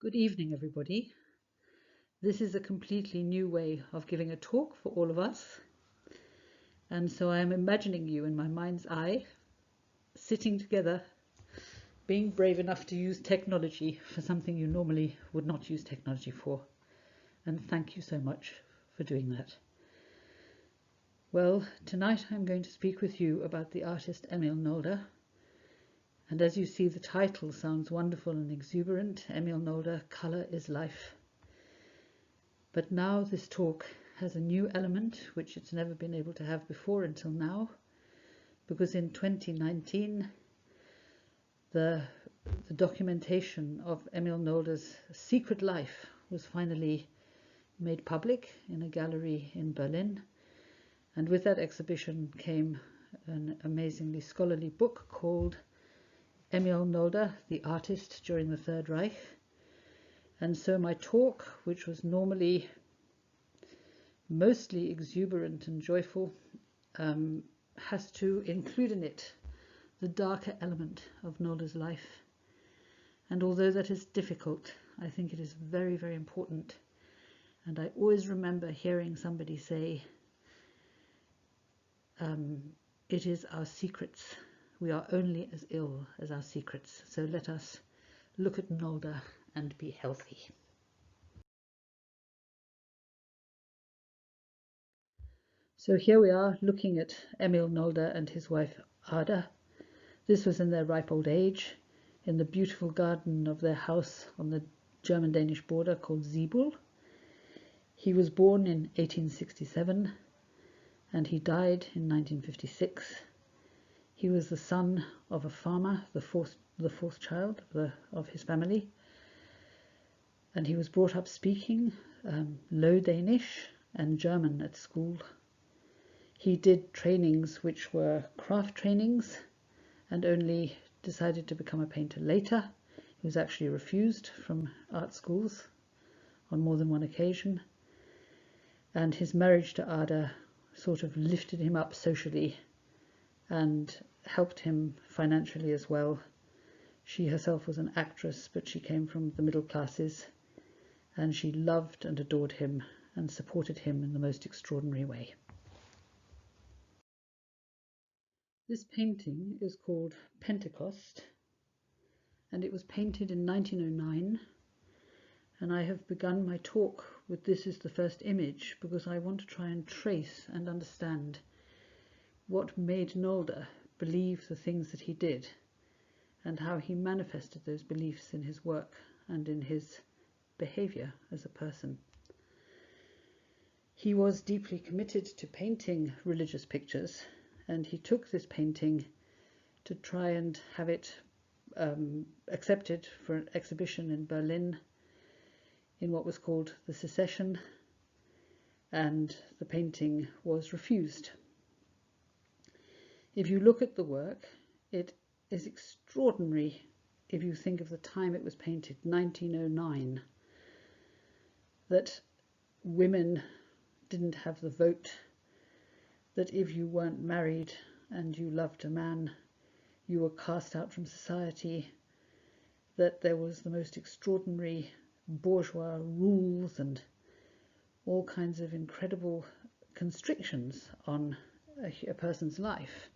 Good evening, everybody. This is a completely new way of giving a talk for all of us. And so I am imagining you in my mind's eye, sitting together, being brave enough to use technology for something you normally would not use technology for. And thank you so much for doing that. Well, tonight I'm going to speak with you about the artist Emil Nolde. And as you see, the title sounds wonderful and exuberant. Emil Nolde, Color is Life. But now this talk has a new element which it's never been able to have before until now, because in 2019 the documentation of Emil Nolde's secret life was finally made public in a gallery in Berlin, and with that exhibition came an amazingly scholarly book called Emil Nolde, the Artist During the Third Reich. And so my talk, which was normally mostly exuberant and joyful, has to include in it the darker element of Nolde's life. And although that is difficult, I think it is very, very important. And I always remember hearing somebody say, it is our secrets. We are only as ill as our secrets. So let us look at Nolde and be healthy. So here we are looking at Emil Nolde and his wife Ada. This was in their ripe old age, in the beautiful garden of their house on the German-Danish border called Siebel. He was born in 1867 and he died in 1956. He was the son of a farmer, the fourth child of his family, and he was brought up speaking Low Danish and German at school. He did trainings which were craft trainings and only decided to become a painter later. He was actually refused from art schools on more than one occasion, and his marriage to Ada sort of lifted him up socially and helped him financially as well. She herself was an actress, but she came from the middle classes, and she loved and adored him and supported him in the most extraordinary way. This painting is called Pentecost, and it was painted in 1909, and I have begun my talk with this as the first image because I want to try and trace and understand what made Nolde believe the things that he did and how he manifested those beliefs in his work and in his behavior as a person. He was deeply committed to painting religious pictures, and he took this painting to try and have it accepted for an exhibition in Berlin in what was called the Secession, and the painting was refused. If you look at the work, it is extraordinary if you think of the time it was painted, 1909, that women didn't have the vote, that if you weren't married and you loved a man, you were cast out from society, that there was the most extraordinary bourgeois rules and all kinds of incredible constrictions on a person's life.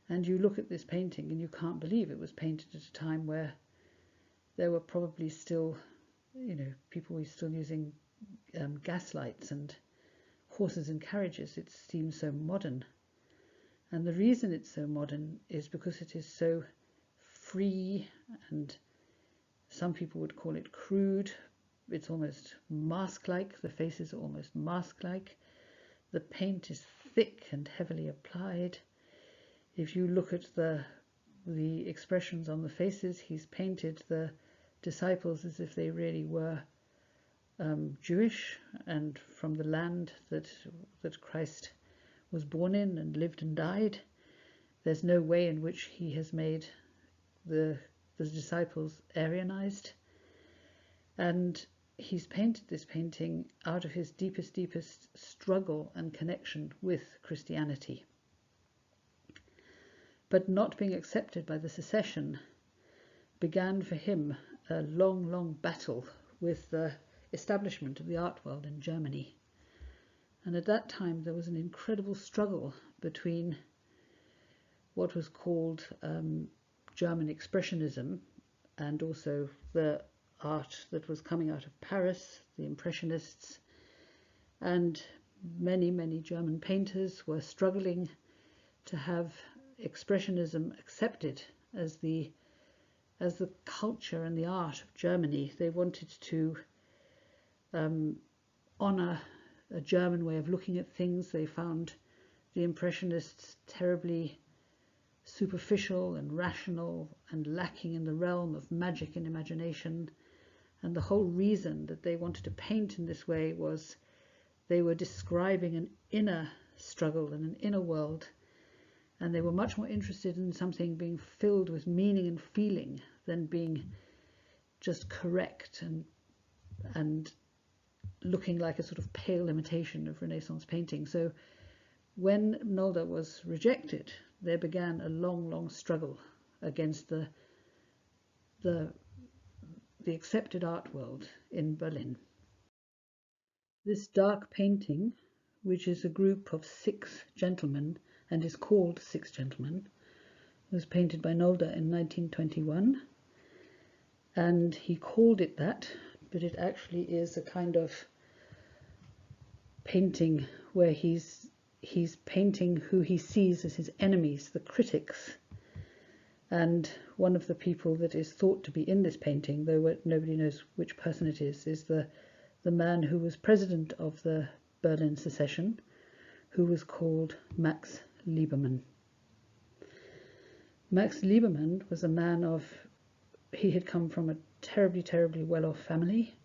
And you look at this painting and you can't believe it was painted at a time where there were probably still, people were still using gas lights and horses and carriages. It seems so modern. And the reason it's so modern is because it is so free, and some people would call it crude. It's almost mask-like. The faces are almost mask-like. The paint is thick and heavily applied. If you look at the expressions on the faces, he's painted the disciples as if they really were Jewish and from the land that Christ was born in and lived and died. There's no way in which he has made the disciples Aryanized. And he's painted this painting out of his deepest struggle and connection with Christianity. But not being accepted by the Secession began for him a long, long battle with the establishment of the art world in Germany. And at that time there was an incredible struggle between what was called German Expressionism and also the art that was coming out of Paris, the Impressionists, and many, many German painters were struggling to have Expressionism accepted as the culture and the art of Germany. They wanted to honor a German way of looking at things. They found the Impressionists terribly superficial and rational and lacking in the realm of magic and imagination. And the whole reason that they wanted to paint in this way was they were describing an inner struggle and an inner world, and they were much more interested in something being filled with meaning and feeling than being just correct and looking like a sort of pale imitation of Renaissance painting. So when Nolde was rejected, there began a long, long struggle against the accepted art world in Berlin. This dark painting, which is a group of 6 gentlemen and is called 6 Gentlemen, was painted by Nolde in 1921, and he called it that, but it actually is a kind of painting where he's painting who he sees as his enemies, the critics. And one of the people that is thought to be in this painting, though nobody knows which person it is the man who was president of the Berlin Secession, who was called Max Liebermann. Max Liebermann was a man he had come from a terribly, terribly well-off family,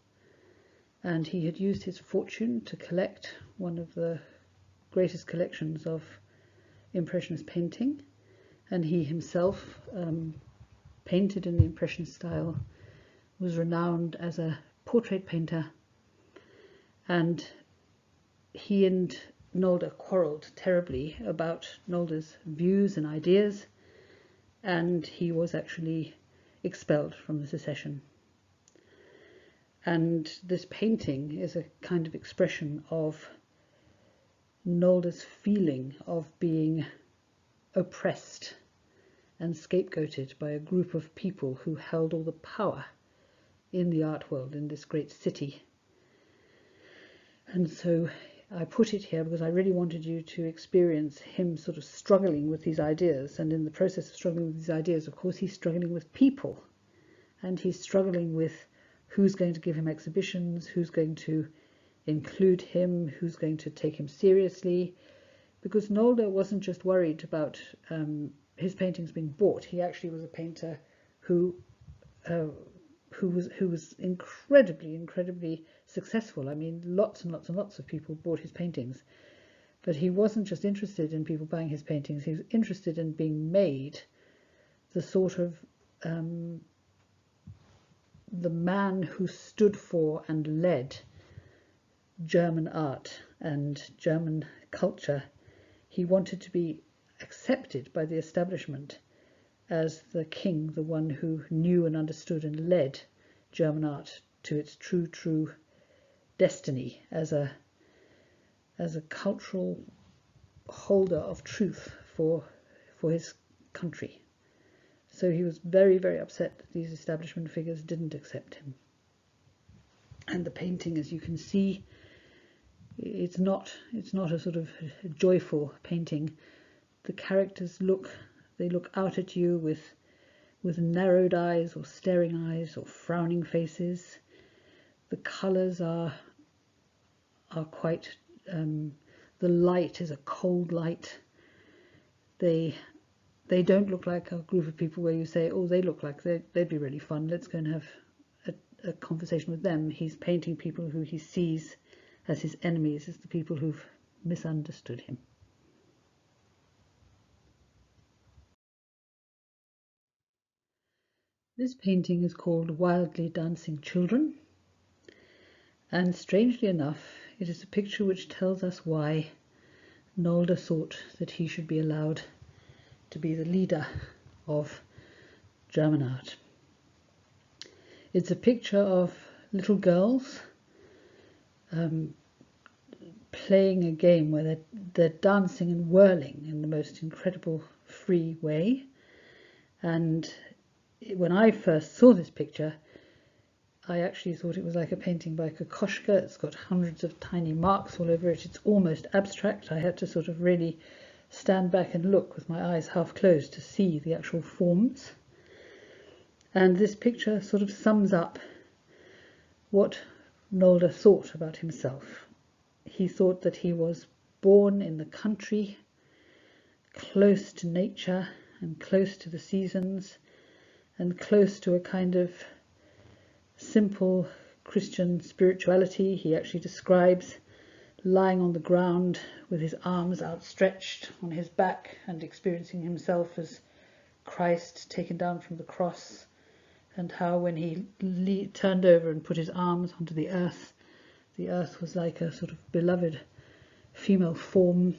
and he had used his fortune to collect one of the greatest collections of Impressionist painting, and he himself painted in the Impressionist style, was renowned as a portrait painter, and he and Nolde quarrelled terribly about Nolde's views and ideas, and he was actually expelled from the Secession. And this painting is a kind of expression of Nolde's feeling of being oppressed and scapegoated by a group of people who held all the power in the art world in this great city. And so I put it here because I really wanted you to experience him sort of struggling with these ideas, and in the process of struggling with these ideas, of course, he's struggling with people, and he's struggling with who's going to give him exhibitions, who's going to include him, who's going to take him seriously, because Nolde wasn't just worried about his paintings being bought. He actually was a painter who was incredibly successful. I mean, lots and lots and lots of people bought his paintings, but he wasn't just interested in people buying his paintings. He was interested in being made the sort of the man who stood for and led German art and German culture. He wanted to be accepted by the establishment as the king, the one who knew and understood and led German art to its true destiny as a cultural holder of truth for his country. So he was very, very upset that these establishment figures didn't accept him. And the painting, as you can see, it's not a sort of joyful painting. The characters look out at you with narrowed eyes or staring eyes or frowning faces. The colours are quite the light is a cold light. They don't look like a group of people where you say, oh, they look like they'd be really fun, let's go and have a conversation with them. He's painting people who he sees as his enemies, as the people who've misunderstood him. This painting is called Wildly Dancing Children, and strangely enough, it is a picture which tells us why Nolde thought that he should be allowed to be the leader of German art. It's a picture of little girls playing a game where they're dancing and whirling in the most incredible free way. And when I first saw this picture, I actually thought it was like a painting by Kokoschka. It's got hundreds of tiny marks all over it. It's almost abstract. I had to sort of really stand back and look with my eyes half closed to see the actual forms. And this picture sort of sums up what Nolde thought about himself. He thought that he was born in the country, close to nature and close to the seasons and close to a kind of simple Christian spirituality. He actually describes lying on the ground with his arms outstretched on his back and experiencing himself as Christ taken down from the cross, and how when he turned over and put his arms onto the earth was like a sort of beloved female form.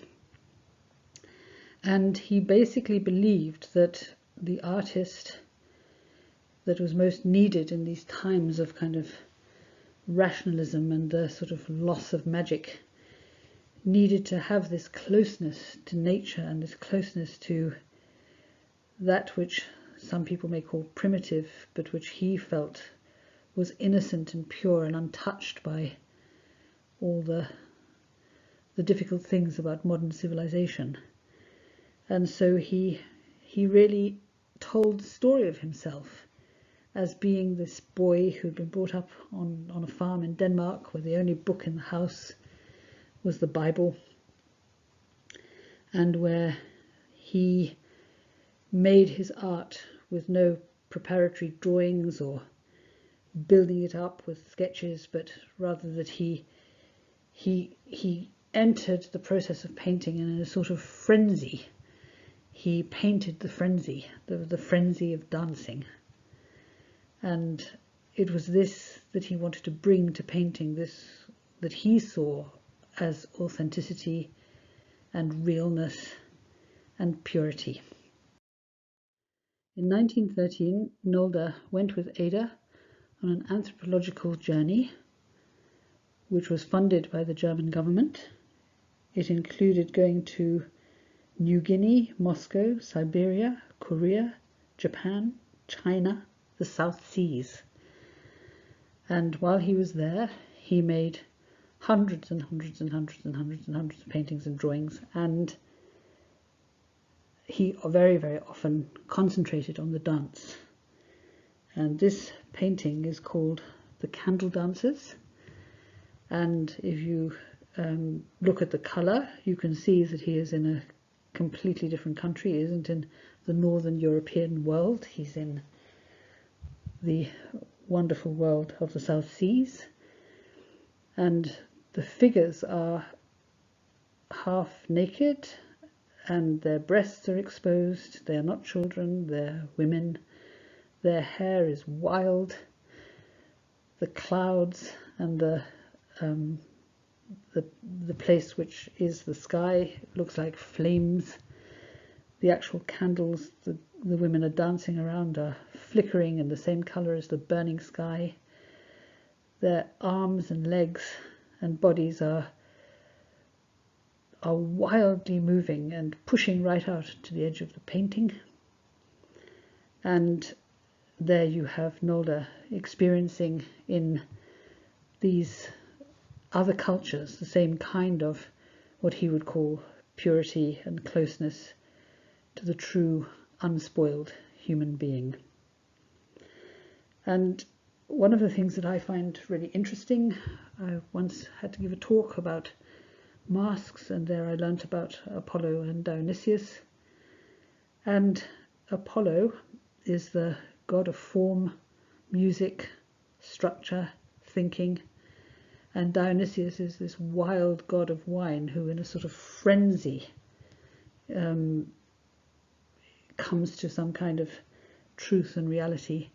And he basically believed that the artist that was most needed in these times of kind of rationalism and the sort of loss of magic needed to have this closeness to nature and this closeness to that which some people may call primitive, but which he felt was innocent and pure and untouched by all the difficult things about modern civilization. And so he really told the story of himself as being this boy who'd been brought up on a farm in Denmark, where the only book in the house was the Bible, and where he made his art with no preparatory drawings or building it up with sketches, but rather that he entered the process of painting in a sort of frenzy. He painted the frenzy, the frenzy of dancing. And it was this that he wanted to bring to painting, this that he saw as authenticity and realness and purity. In 1913, Nolde went with Ada on an anthropological journey, which was funded by the German government. It included going to New Guinea, Moscow, Siberia, Korea, Japan, China, the South Seas. And while he was there, he made hundreds and hundreds and hundreds and hundreds and hundreds of paintings and drawings, and he very, very often concentrated on the dance. And this painting is called The Candle Dancers. And if you look at the colour, you can see that he is in a completely different country. He isn't in the northern European world. He's in the wonderful world of the South Seas. And the figures are half naked, and their breasts are exposed. They are not children, they're women. Their hair is wild. The clouds and the place which is the sky looks like flames. The actual candles the women are dancing around are flickering in the same colour as the burning sky. Their arms and legs and bodies are wildly moving and pushing right out to the edge of the painting. And there you have Nolde experiencing in these other cultures the same kind of what he would call purity and closeness to the true, unspoiled human being. And one of the things that I find really interesting, I once had to give a talk about masks, and there I learnt about Apollo and Dionysius. And Apollo is the god of form, music, structure, thinking, and Dionysius is this wild god of wine who, in a sort of frenzy, comes to some kind of truth and reality.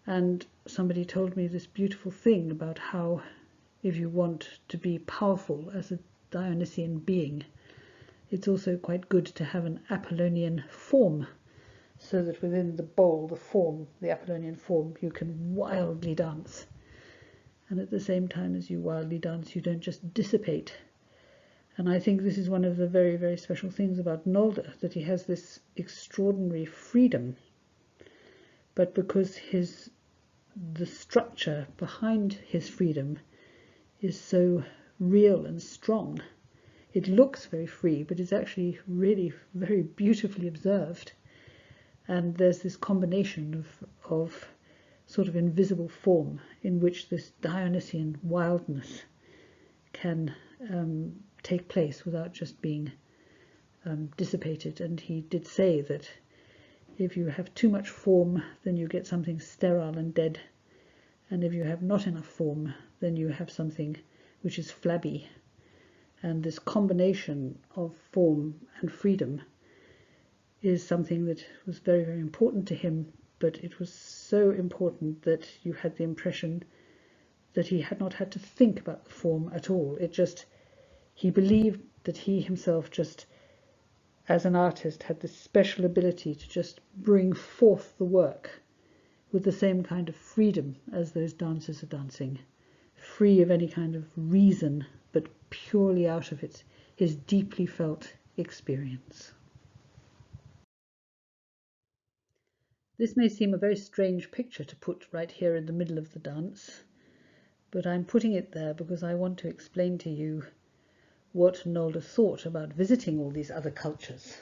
And somebody told me this beautiful thing about how, if you want to be powerful as a Dionysian being, it's also quite good to have an Apollonian form, so that within the bowl, the form, the Apollonian form, you can wildly dance. And at the same time as you wildly dance, you don't just dissipate. And I think this is one of the very, very special things about Nolde, that he has this extraordinary freedom. But because the structure behind his freedom is so real and strong, it looks very free, but it's actually really very beautifully observed. And there's this combination of sort of invisible form in which this Dionysian wildness can take place without just being dissipated. And he did say that if you have too much form, then you get something sterile and dead. And if you have not enough form, then you have something which is flabby. And this combination of form and freedom is something that was very, very important to him, but it was so important that you had the impression that he had not had to think about the form at all. He believed that he himself just, as an artist, had this special ability to just bring forth the work with the same kind of freedom as those dancers are dancing, free of any kind of reason, but purely out of his deeply felt experience. This may seem a very strange picture to put right here in the middle of the dance, but I'm putting it there because I want to explain to you what Nolde thought about visiting all these other cultures.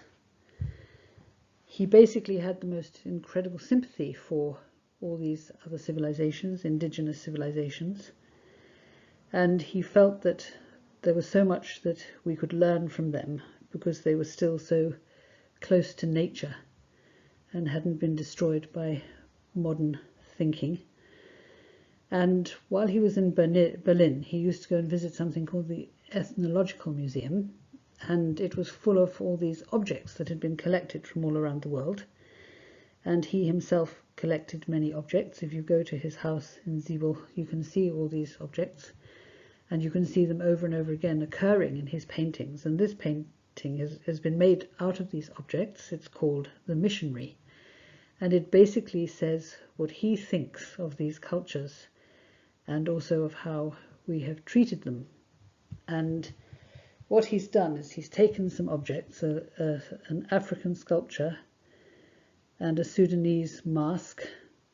He basically had the most incredible sympathy for all these other civilizations, indigenous civilizations, and he felt that there was so much that we could learn from them because they were still so close to nature and hadn't been destroyed by modern thinking. And while he was in Berlin, he used to go and visit something called the Ethnological Museum, and it was full of all these objects that had been collected from all around the world. And he himself collected many objects. If you go to his house in Siebel, you can see all these objects, and you can see them over and over again occurring in his paintings. And this painting has been made out of these objects. It's called The Missionary, and it basically says what he thinks of these cultures and also of how we have treated them. And what he's done is he's taken some objects, an African sculpture and a Sudanese mask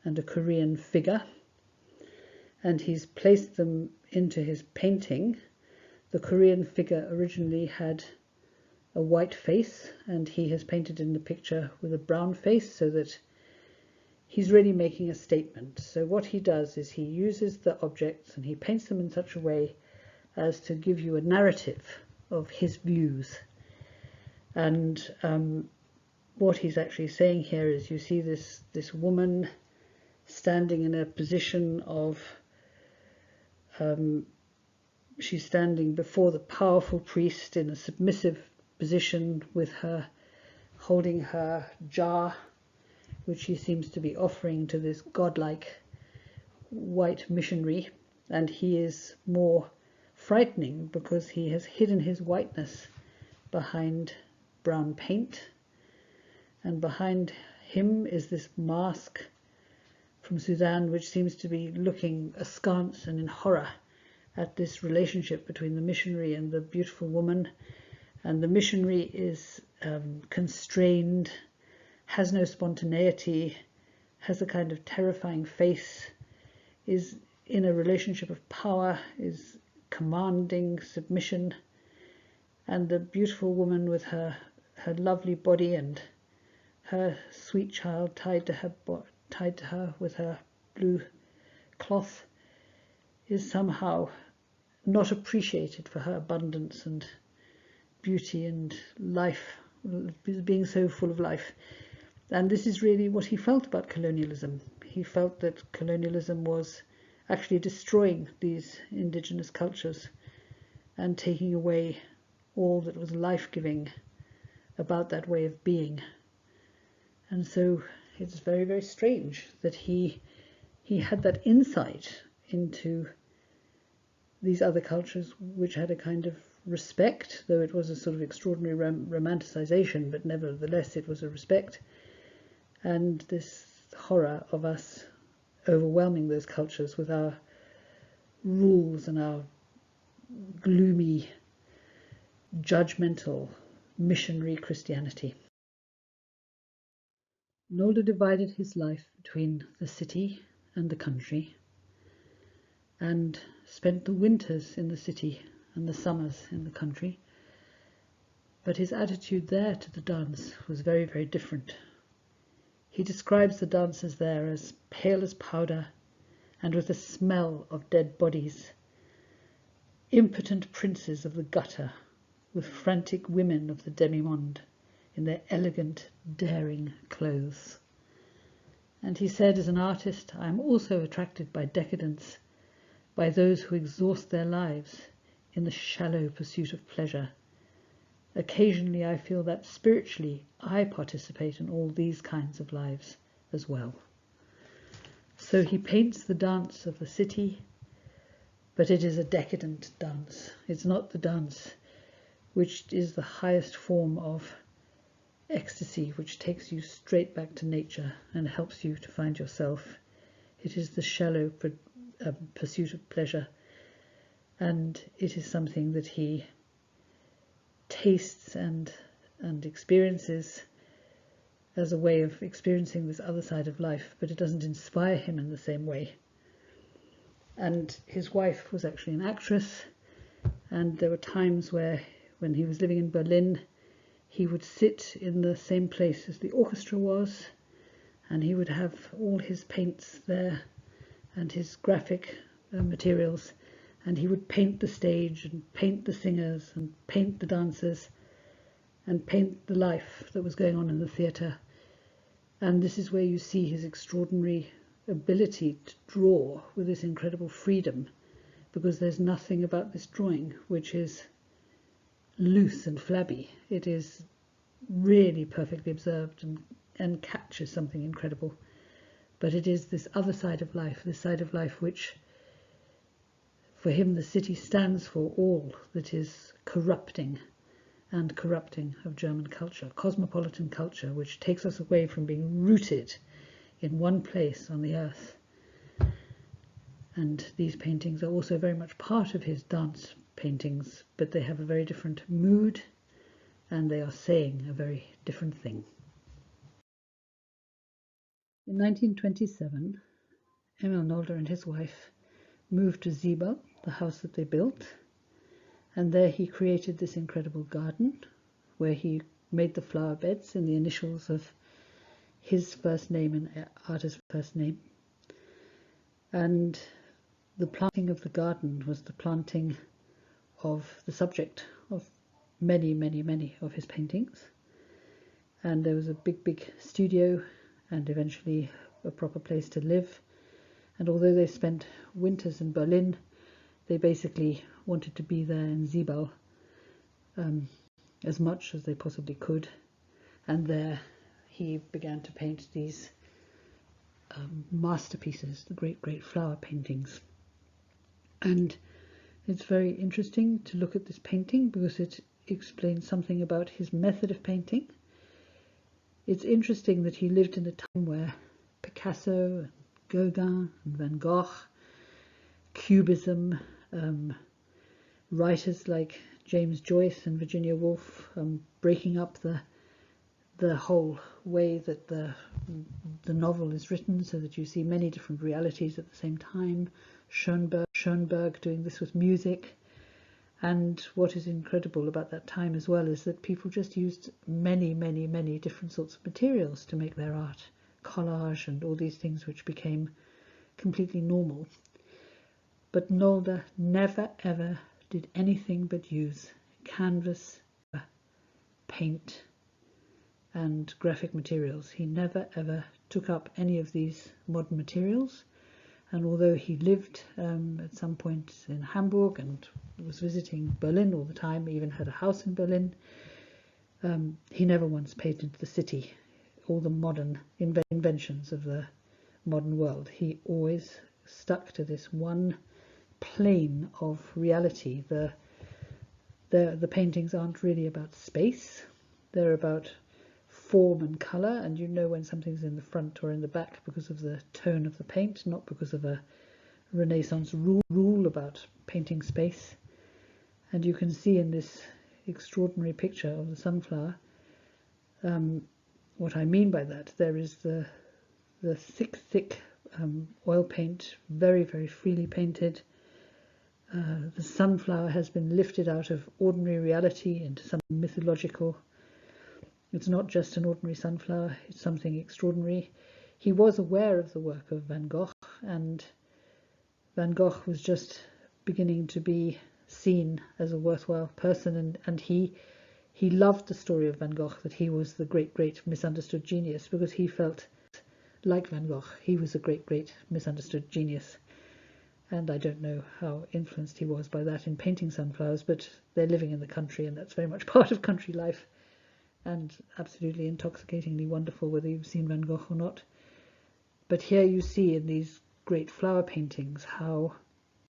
and a Korean figure, and he's placed them into his painting. The Korean figure originally had a white face, and he has painted in the picture with a brown face, so that he's really making a statement. So what he does is he uses the objects and he paints them in such a way as to give you a narrative of his views. And what he's actually saying here is, you see this woman standing in a position of, she's standing before the powerful priest in a submissive position, with her holding her jar, which she seems to be offering to this godlike white missionary. And he is more frightening because he has hidden his whiteness behind brown paint, and behind him is this mask from Sudan, which seems to be looking askance and in horror at this relationship between the missionary and the beautiful woman. And the missionary is constrained, has no spontaneity, has a kind of terrifying face, is in a relationship of power, is commanding submission. And the beautiful woman with her lovely body and her sweet child tied to her with her blue cloth is somehow not appreciated for her abundance and beauty and life, being so full of life. And this is really what he felt about colonialism. He felt that colonialism was actually destroying these indigenous cultures and taking away all that was life-giving about that way of being. And so it's very, very strange that he had that insight into these other cultures, which had a kind of respect, though it was a sort of extraordinary romanticization, but nevertheless it was a respect. and this horror of us overwhelming those cultures with our rules and our gloomy, judgmental, missionary Christianity. Nolde divided his life between the city and the country, and spent the winters in the city and the summers in the country. But his attitude there to the dance was very, very different. He describes the dancers there as pale as powder and with the smell of dead bodies, impotent princes of the gutter, with frantic women of the demi-monde in their elegant, daring clothes. And he said, as an artist, I am also attracted by decadence, by those who exhaust their lives in the shallow pursuit of pleasure. Occasionally I feel that spiritually I participate in all these kinds of lives as well. So he paints the dance of the city, but it is a decadent dance. It's not the dance which is the highest form of ecstasy, which takes you straight back to nature and helps you to find yourself. It is the shallow pursuit of pleasure, and it is something that he tastes and experiences as a way of experiencing this other side of life, but it doesn't inspire him in the same way. And his wife was actually an actress, and there were times where, when he was living in Berlin, he would sit in the same place as the orchestra was, and he would have all his paints there and his graphic materials, and he would paint the stage and paint the singers and paint the dancers and paint the life that was going on in the theatre. And this is where you see his extraordinary ability to draw with this incredible freedom, because there's nothing about this drawing which is loose and flabby. It is really perfectly observed and catches something incredible. But it is this other side of life, this side of life which, for him, the city stands for all that is corrupting of German culture, cosmopolitan culture, which takes us away from being rooted in one place on the earth. And these paintings are also very much part of his dance paintings, but they have a very different mood, and they are saying a very different thing. In 1927, Emil Nolde and his wife moved to Ziebel, the house that they built, and there he created this incredible garden where he made the flower beds in the initials of his first name and Arta's first name. And the planting of the garden was the planting of the subject of many, many, many of his paintings. And there was a big studio and eventually a proper place to live. And although they spent winters in Berlin, they basically wanted to be there in Ziebel as much as they possibly could. And there he began to paint these masterpieces, the great flower paintings. And it's very interesting to look at this painting because it explains something about his method of painting. It's interesting that he lived in a time where Picasso, and Gauguin, and Van Gogh, Cubism, writers like James Joyce and Virginia Woolf, breaking up the whole way that the novel is written, so that you see many different realities at the same time. Schoenberg doing this with music. And what is incredible about that time as well is that people just used many different sorts of materials to make their art. Collage and all these things which became completely normal. But Nolde never ever did anything but use canvas, paint and graphic materials. He never ever took up any of these modern materials. And although he lived at some point in Hamburg and was visiting Berlin all the time, even had a house in Berlin, he never once painted the city, all the modern inventions of the modern world. He always stuck to this one plane of reality. The paintings aren't really about space, they're about form and colour, and you know when something's in the front or in the back because of the tone of the paint, not because of a Renaissance rule about painting space. And you can see in this extraordinary picture of the sunflower what I mean by that. There is the thick oil paint, very, very freely painted. The sunflower has been lifted out of ordinary reality into something mythological. It's not just an ordinary sunflower, it's something extraordinary. He was aware of the work of Van Gogh, and Van Gogh was just beginning to be seen as a worthwhile person, and he loved the story of Van Gogh, that he was the great misunderstood genius, because he felt like Van Gogh, he was a great misunderstood genius. And I don't know how influenced he was by that in painting sunflowers, but they're living in the country, and that's very much part of country life, and absolutely intoxicatingly wonderful, whether you've seen Van Gogh or not. But here you see in these great flower paintings how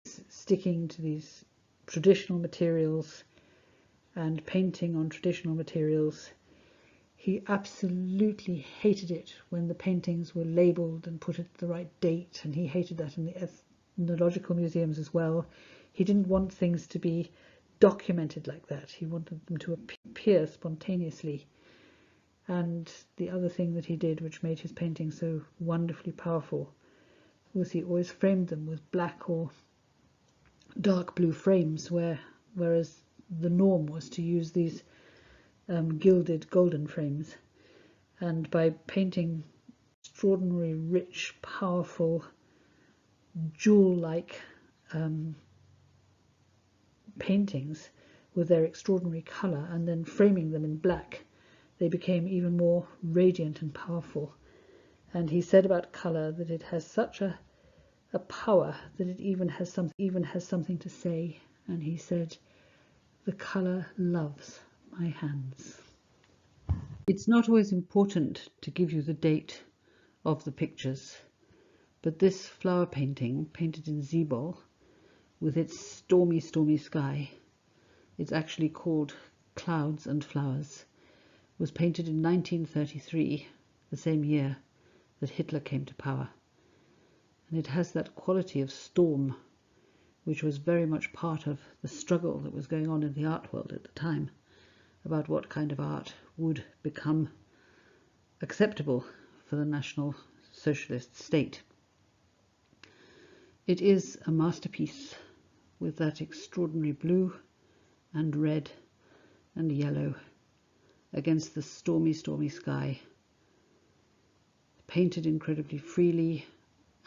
sticking to these traditional materials and painting on traditional materials. He absolutely hated it when the paintings were labelled and put at the right date, and he hated that in the ethnological museums as well. He didn't want things to be documented like that. He wanted them to appear spontaneously. And the other thing that he did, which made his painting so wonderfully powerful, was he always framed them with black or dark blue frames, whereas the norm was to use these gilded golden frames. And by painting extraordinary, rich, powerful, jewel-like paintings with their extraordinary colour, and then framing them in black, they became even more radiant and powerful. And he said about colour that it has such a power that it even has something to say. And he said, "The colour loves my hands." It's not always important to give you the date of the pictures, but this flower painting, painted in Zeeble, with its stormy sky, it's actually called Clouds and Flowers, was painted in 1933, the same year that Hitler came to power. And it has that quality of storm, which was very much part of the struggle that was going on in the art world at the time, about what kind of art would become acceptable for the National Socialist state. It is a masterpiece with that extraordinary blue and red and yellow against the stormy sky, painted incredibly freely.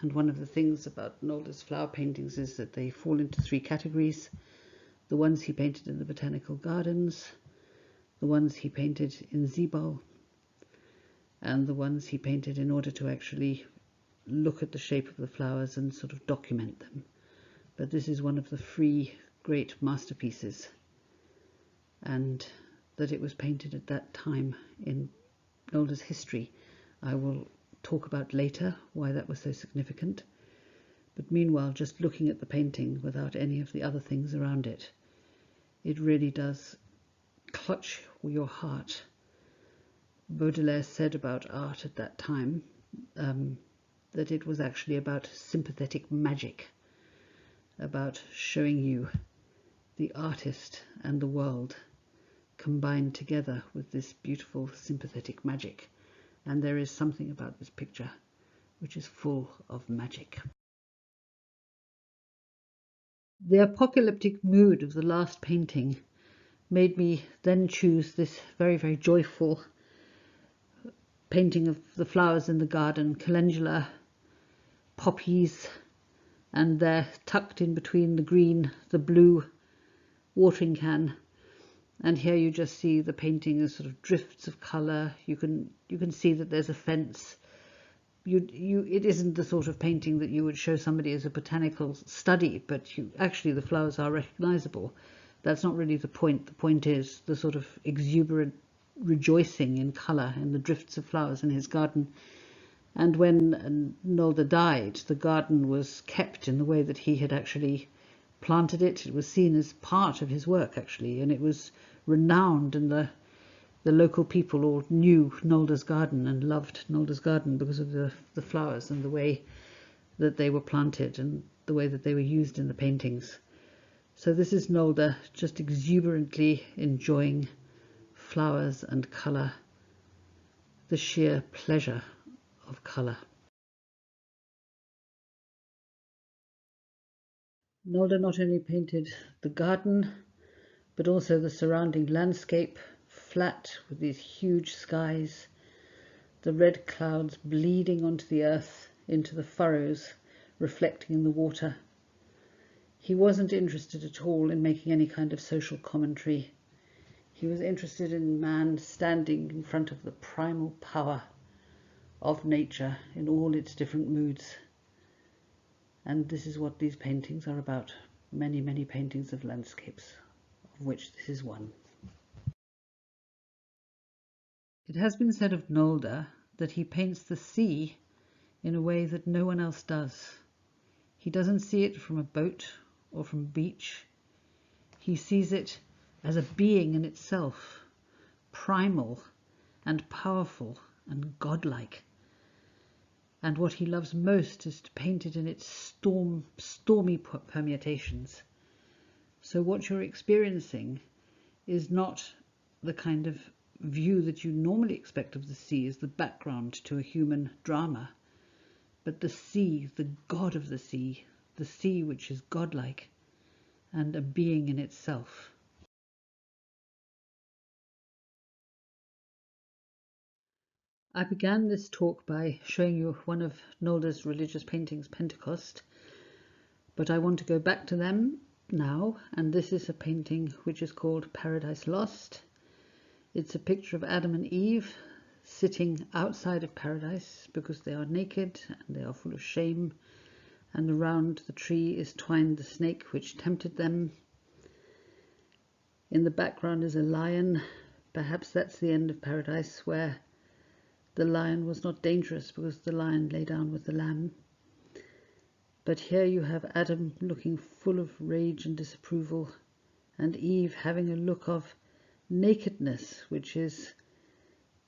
And one of the things about Nolde's flower paintings is that they fall into three categories: the ones he painted in the botanical gardens, the ones he painted in Zeeble, and the ones he painted in order to actually look at the shape of the flowers and sort of document them. But this is one of the three great masterpieces, and that it was painted at that time in Nolde's history, I will talk about later why that was so significant. But meanwhile, just looking at the painting without any of the other things around it, it really does clutch your heart. Baudelaire said about art at that time that it was actually about sympathetic magic, about showing you the artist and the world combined together with this beautiful sympathetic magic. And there is something about this picture which is full of magic. The apocalyptic mood of the last painting made me then choose this very joyful painting of the flowers in the garden, calendula, poppies, and there tucked in between the green, the blue watering can. And here you just see the painting as sort of drifts of colour. You can see that there's a fence. It isn't the sort of painting that you would show somebody as a botanical study, but actually the flowers are recognisable. That's not really the point. The point is the sort of exuberant rejoicing in colour and the drifts of flowers in his garden. And when Nolde died, the garden was kept in the way that he had actually planted it. It was seen as part of his work, actually, and it was renowned, and the local people all knew Nolde's garden and loved Nolde's garden because of the flowers and the way that they were planted and the way that they were used in the paintings. So this is Nolde just exuberantly enjoying flowers and colour, the sheer pleasure of colour. Nolde not only painted the garden, but also the surrounding landscape, flat with these huge skies, the red clouds bleeding onto the earth, into the furrows, reflecting in the water. He wasn't interested at all in making any kind of social commentary. He was interested in man standing in front of the primal power of nature in all its different moods. And this is what these paintings are about. Many, many paintings of landscapes, of which this is one. It has been said of Nolde that he paints the sea in a way that no one else does. He doesn't see it from a boat or from a beach. He sees it as a being in itself, primal and powerful and godlike. And what he loves most is to paint it in its stormy permutations. So what you're experiencing is not the kind of view that you normally expect of the sea as the background to a human drama, but the sea, the god of the sea which is godlike and a being in itself. I began this talk by showing you one of Nolde's religious paintings, Pentecost, but I want to go back to them now, and this is a painting which is called Paradise Lost. It's a picture of Adam and Eve sitting outside of paradise because they are naked and they are full of shame, and around the tree is twined the snake which tempted them. In the background is a lion. Perhaps that's the end of paradise, where the lion was not dangerous because the lion lay down with the lamb. But here you have Adam looking full of rage and disapproval, and Eve having a look of nakedness, which is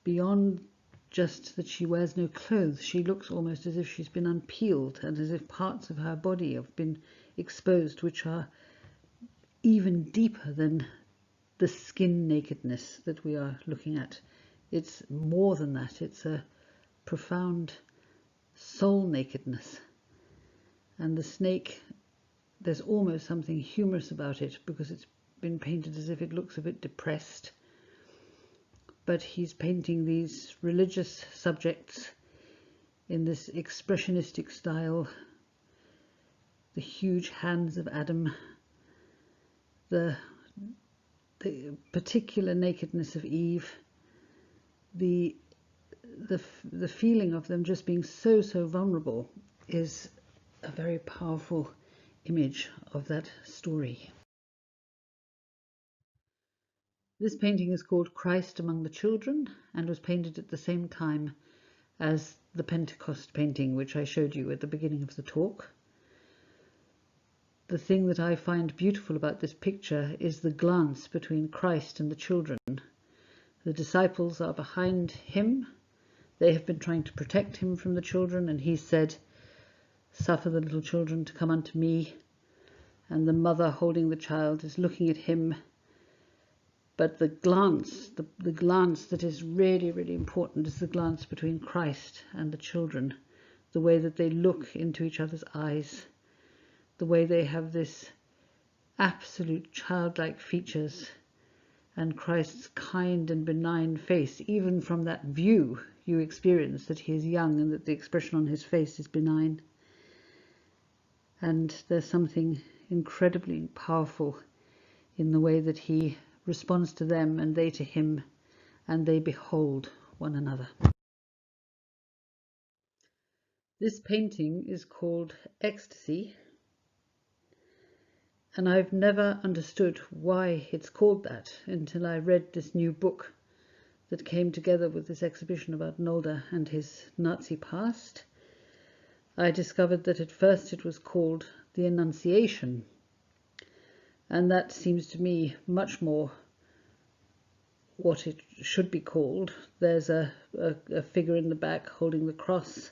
beyond just that she wears no clothes. She looks almost as if she's been unpeeled, and as if parts of her body have been exposed, which are even deeper than the skin nakedness that we are looking at. It's more than that. It's a profound soul nakedness. And the snake, there's almost something humorous about it because it's been painted as if it looks a bit depressed. But he's painting these religious subjects in this expressionistic style. The huge hands of Adam, the particular nakedness of Eve, the feeling of them just being so vulnerable is a very powerful image of that story. This painting is called Christ Among the Children and was painted at the same time as the Pentecost painting, which I showed you at the beginning of the talk. The thing that I find beautiful about this picture is the glance between Christ and the children. The disciples are behind him. They have been trying to protect him from the children, and he said, "Suffer the little children to come unto me." And the mother holding the child is looking at him. But the glance that is really, really important is the glance between Christ and the children, the way that they look into each other's eyes, the way they have this absolute childlike features, and Christ's kind and benign face. Even from that view, you experience that he is young and that the expression on his face is benign. And there's something incredibly powerful in the way that he responds to them and they to him, and they behold one another. This painting is called Ecstasy, and I've never understood why it's called that until I read this new book that came together with this exhibition about Nolde and his Nazi past. I discovered that at first it was called The Annunciation, and that seems to me much more what it should be called. There's a figure in the back holding the cross,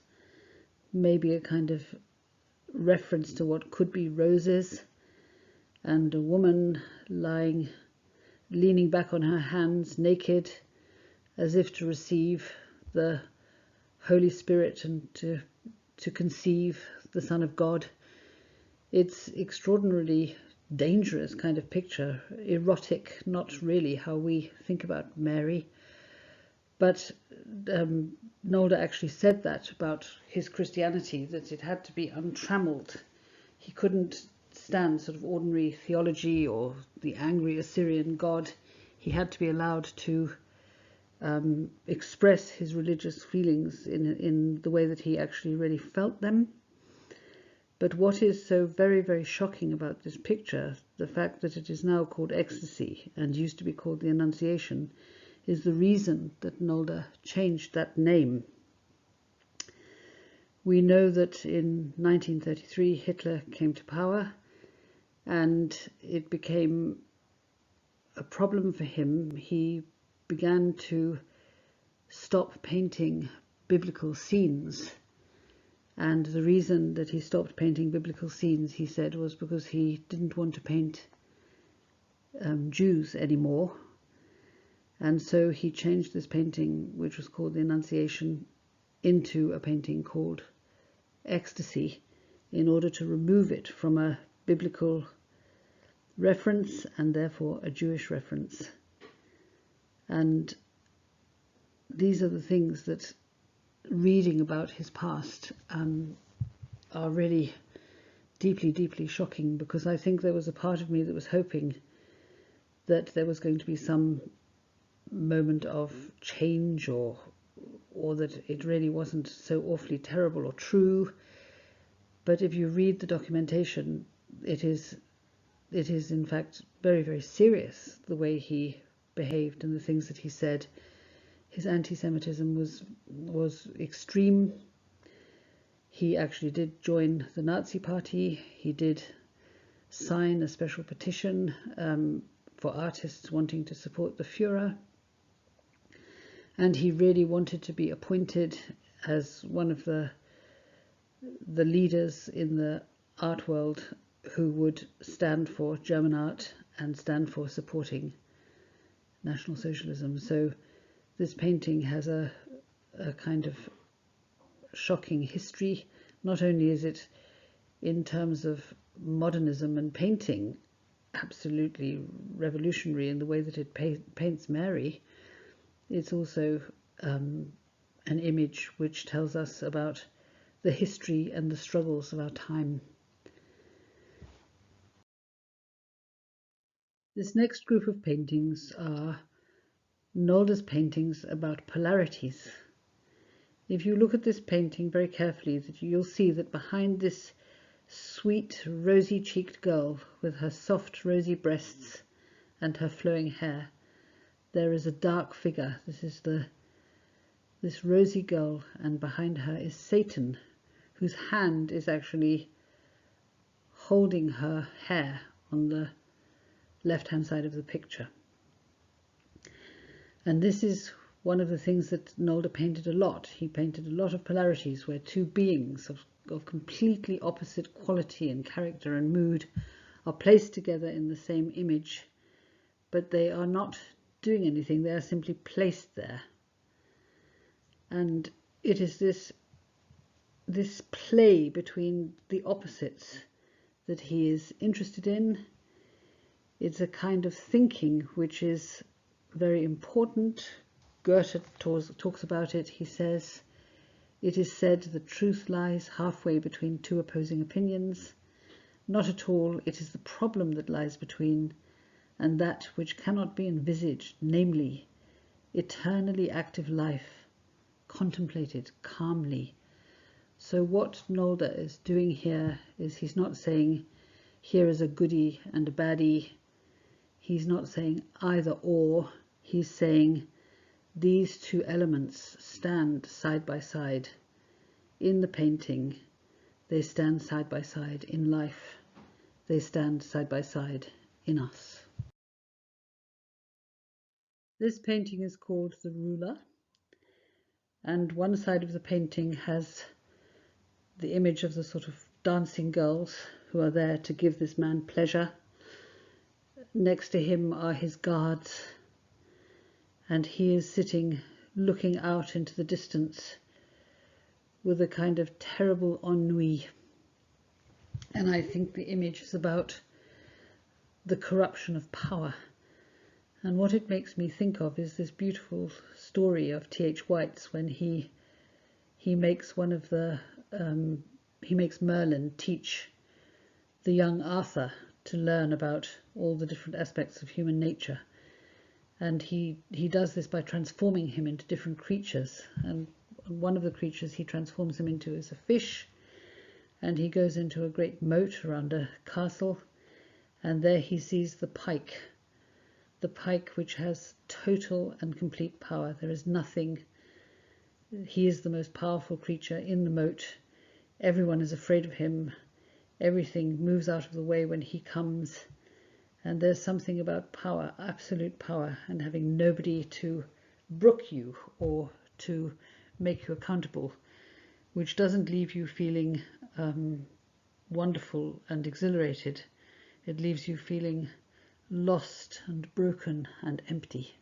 maybe a kind of reference to what could be roses, and a woman leaning back on her hands, naked, as if to receive the Holy Spirit and to conceive the Son of God. It's extraordinarily dangerous kind of picture, erotic, not really how we think about Mary. But Nolde actually said that about his Christianity, that it had to be untrammeled. He couldn't stand sort of ordinary theology or the angry Assyrian god. He had to be allowed to express his religious feelings in the way that he actually really felt them. But what is so very, very shocking about this picture, the fact that it is now called Ecstasy and used to be called the Annunciation, is the reason that Nolde changed that name. We know that in 1933 Hitler came to power, and it became a problem for him. He began to stop painting biblical scenes. And the reason that he stopped painting biblical scenes, he said, was because he didn't want to paint Jews anymore. And so he changed this painting, which was called the Annunciation, into a painting called Ecstasy, in order to remove it from a biblical reference and therefore a Jewish reference. And these are the things that, reading about his past, are really deeply, deeply shocking, because I think there was a part of me that was hoping that there was going to be some moment of change, or that it really wasn't so awfully terrible or true. But if you read the documentation, it is in fact very, very serious, the way he behaved and the things that he said. His anti-Semitism was extreme. He actually did join the Nazi Party. He did sign a special petition for artists wanting to support the Führer. And he really wanted to be appointed as one of the leaders in the art world who would stand for German art and stand for supporting National Socialism. So this painting has a kind of shocking history. Not only is it, in terms of modernism and painting, absolutely revolutionary in the way that it paints Mary, it's also an image which tells us about the history and the struggles of our time. This next group of paintings are Nolde's paintings about polarities. If you look at this painting very carefully, you'll see that behind this sweet, rosy-cheeked girl with her soft, rosy breasts and her flowing hair, there is a dark figure. This rosy girl, and behind her is Satan, whose hand is actually holding her hair on the left-hand side of the picture. And this is one of the things that Nolde painted a lot. He painted a lot of polarities where two beings of completely opposite quality and character and mood are placed together in the same image, but they are not doing anything. They are simply placed there. And it is this play between the opposites that he is interested in. It's a kind of thinking which is very important. Goethe talks about it. He says, "It is said that truth lies halfway between two opposing opinions. Not at all. It is the problem that lies between, and that which cannot be envisaged, namely, eternally active life, contemplated calmly." So what Nolde is doing here is he's not saying, here is a goodie and a baddie. He's not saying either or. He's saying these two elements stand side by side in the painting. They stand side by side in life. They stand side by side in us. This painting is called The Ruler, and one side of the painting has the image of the sort of dancing girls who are there to give this man pleasure. Next to him are his guards, and he is sitting looking out into the distance with a kind of terrible ennui. And I think the image is about the corruption of power. And what it makes me think of is this beautiful story of T.H. White's when he makes one of the he makes Merlin teach the young Arthur to learn about all the different aspects of human nature. And he does this by transforming him into different creatures. And one of the creatures he transforms him into is a fish. And he goes into a great moat around a castle. And there he sees the pike which has total and complete power. There is nothing. He is the most powerful creature in the moat. Everyone is afraid of him. Everything moves out of the way when he comes. And there's something about power, absolute power, and having nobody to brook you or to make you accountable, which doesn't leave you feeling wonderful and exhilarated. It leaves you feeling lost and broken and empty.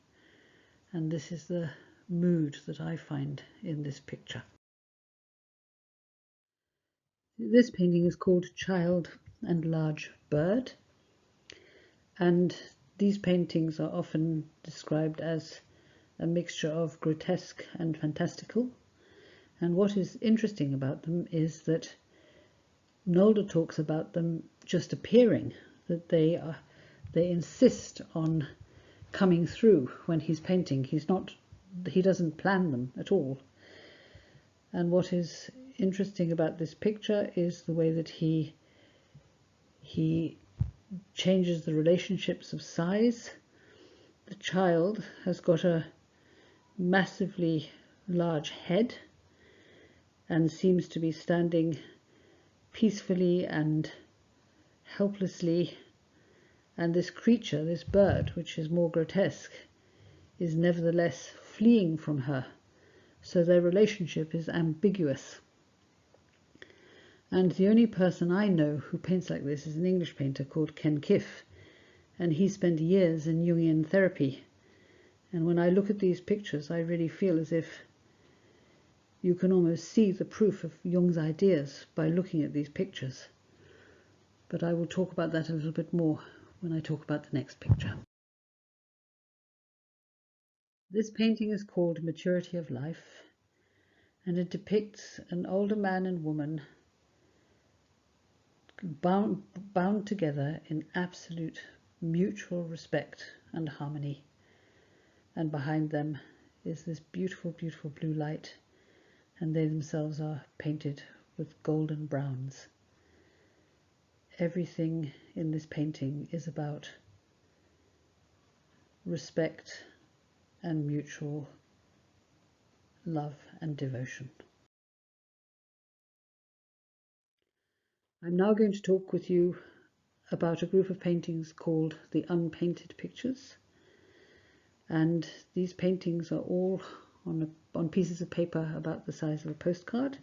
And this is the mood that I find in this picture. This painting is called Child and Large Bird. And these paintings are often described as a mixture of grotesque and fantastical. And what is interesting about them is that Nolde talks about them just appearing, that they insist on coming through when he's painting. He doesn't plan them at all. And what is interesting about this picture is the way that he changes the relationships of size. The child has got a massively large head and seems to be standing peacefully and helplessly, and this creature, this bird, which is more grotesque, is nevertheless fleeing from her. So their relationship is ambiguous. And the only person I know who paints like this is an English painter called Ken Kiff, and he spent years in Jungian therapy. And when I look at these pictures, I really feel as if you can almost see the proof of Jung's ideas by looking at these pictures. But I will talk about that a little bit more when I talk about the next picture. This painting is called Maturity of Life, and it depicts an older man and woman bound together in absolute mutual respect and harmony. And behind them is this beautiful, beautiful blue light, and they themselves are painted with golden browns. Everything in this painting is about respect and mutual love and devotion. I'm now going to talk with you about a group of paintings called the Unpainted Pictures. And these paintings are all on pieces of paper about the size of a postcard.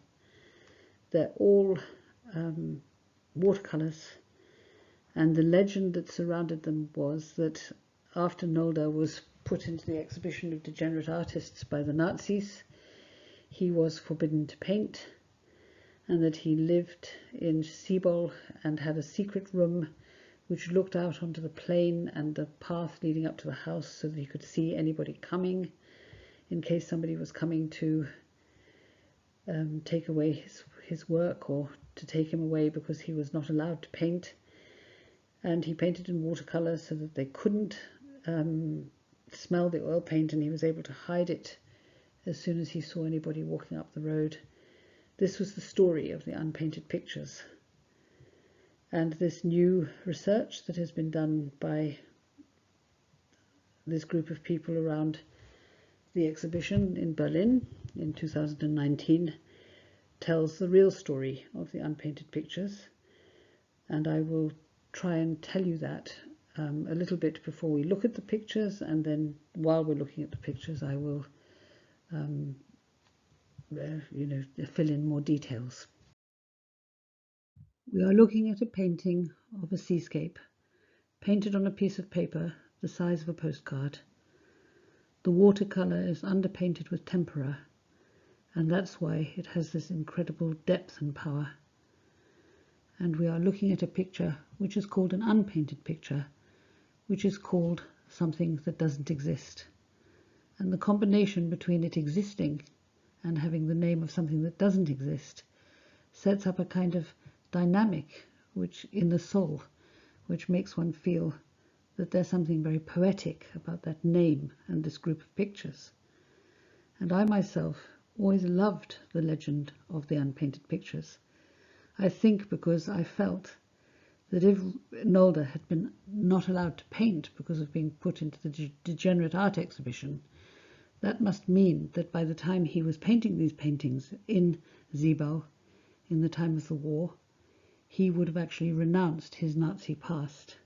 They're all watercolors, and the legend that surrounded them was that after Nolde was put into the exhibition of degenerate artists by the Nazis, he was forbidden to paint, and that he lived in Sibol and had a secret room which looked out onto the plain and the path leading up to the house so that he could see anybody coming in case somebody was coming to take away his work or to take him away because he was not allowed to paint. And he painted in watercolor so that they couldn't smell the oil paint, and he was able to hide it as soon as he saw anybody walking up the road. This was the story of the Unpainted Pictures. And this new research that has been done by this group of people around the exhibition in Berlin in 2019 tells the real story of the Unpainted Pictures. And I will try and tell you that a little bit before we look at the pictures, and then while we're looking at the pictures I will fill in more details. We are looking at a painting of a seascape, painted on a piece of paper the size of a postcard. The watercolour is underpainted with tempera, and that's why it has this incredible depth and power. And we are looking at a picture which is called an unpainted picture, which is called something that doesn't exist. And the combination between it existing and having the name of something that doesn't exist sets up a kind of dynamic which in the soul, which makes one feel that there's something very poetic about that name and this group of pictures. And I myself always loved the legend of the unpainted pictures. I think because I felt that if Nolde had been not allowed to paint because of being put into the degenerate art exhibition, that must mean that by the time he was painting these paintings in Ziebau, in the time of the war, he would have actually renounced his Nazi past.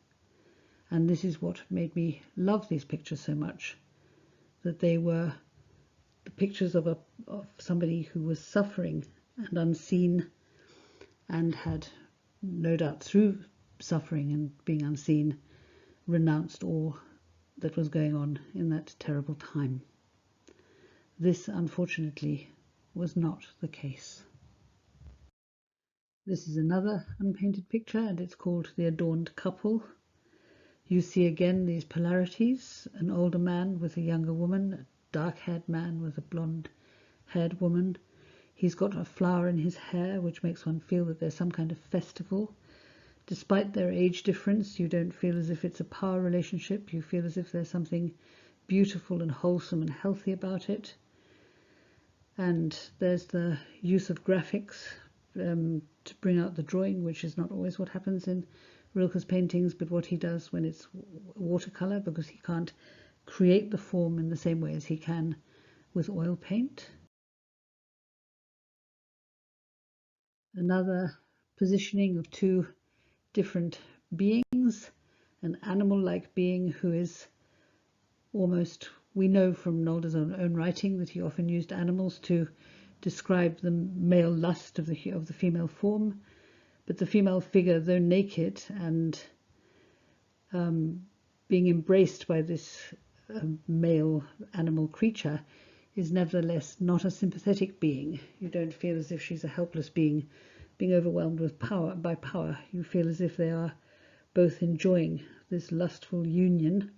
And this is what made me love these pictures so much, that they were the pictures of somebody who was suffering and unseen, and had, no doubt through suffering and being unseen, renounced all that was going on in that terrible time. This, unfortunately, was not the case. This is another unpainted picture, and it's called The Adorned Couple. You see again these polarities, an older man with a younger woman, a dark-haired man with a blonde-haired woman. He's got a flower in his hair, which makes one feel that there's some kind of festival. Despite their age difference, you don't feel as if it's a power relationship. You feel as if there's something beautiful and wholesome and healthy about it. And there's the use of graphics to bring out the drawing, which is not always what happens in Rilke's paintings, but what he does when it's watercolor, because he can't create the form in the same way as he can with oil paint. Another positioning of two different beings, an animal-like being who is almost, we know from Nolde's own writing that he often used animals to describe the male lust of the female form, but the female figure, though naked and being embraced by this male animal creature, is nevertheless not a sympathetic being. You don't feel as if she's a helpless being being overwhelmed with by power. You feel as if they are both enjoying this lustful union.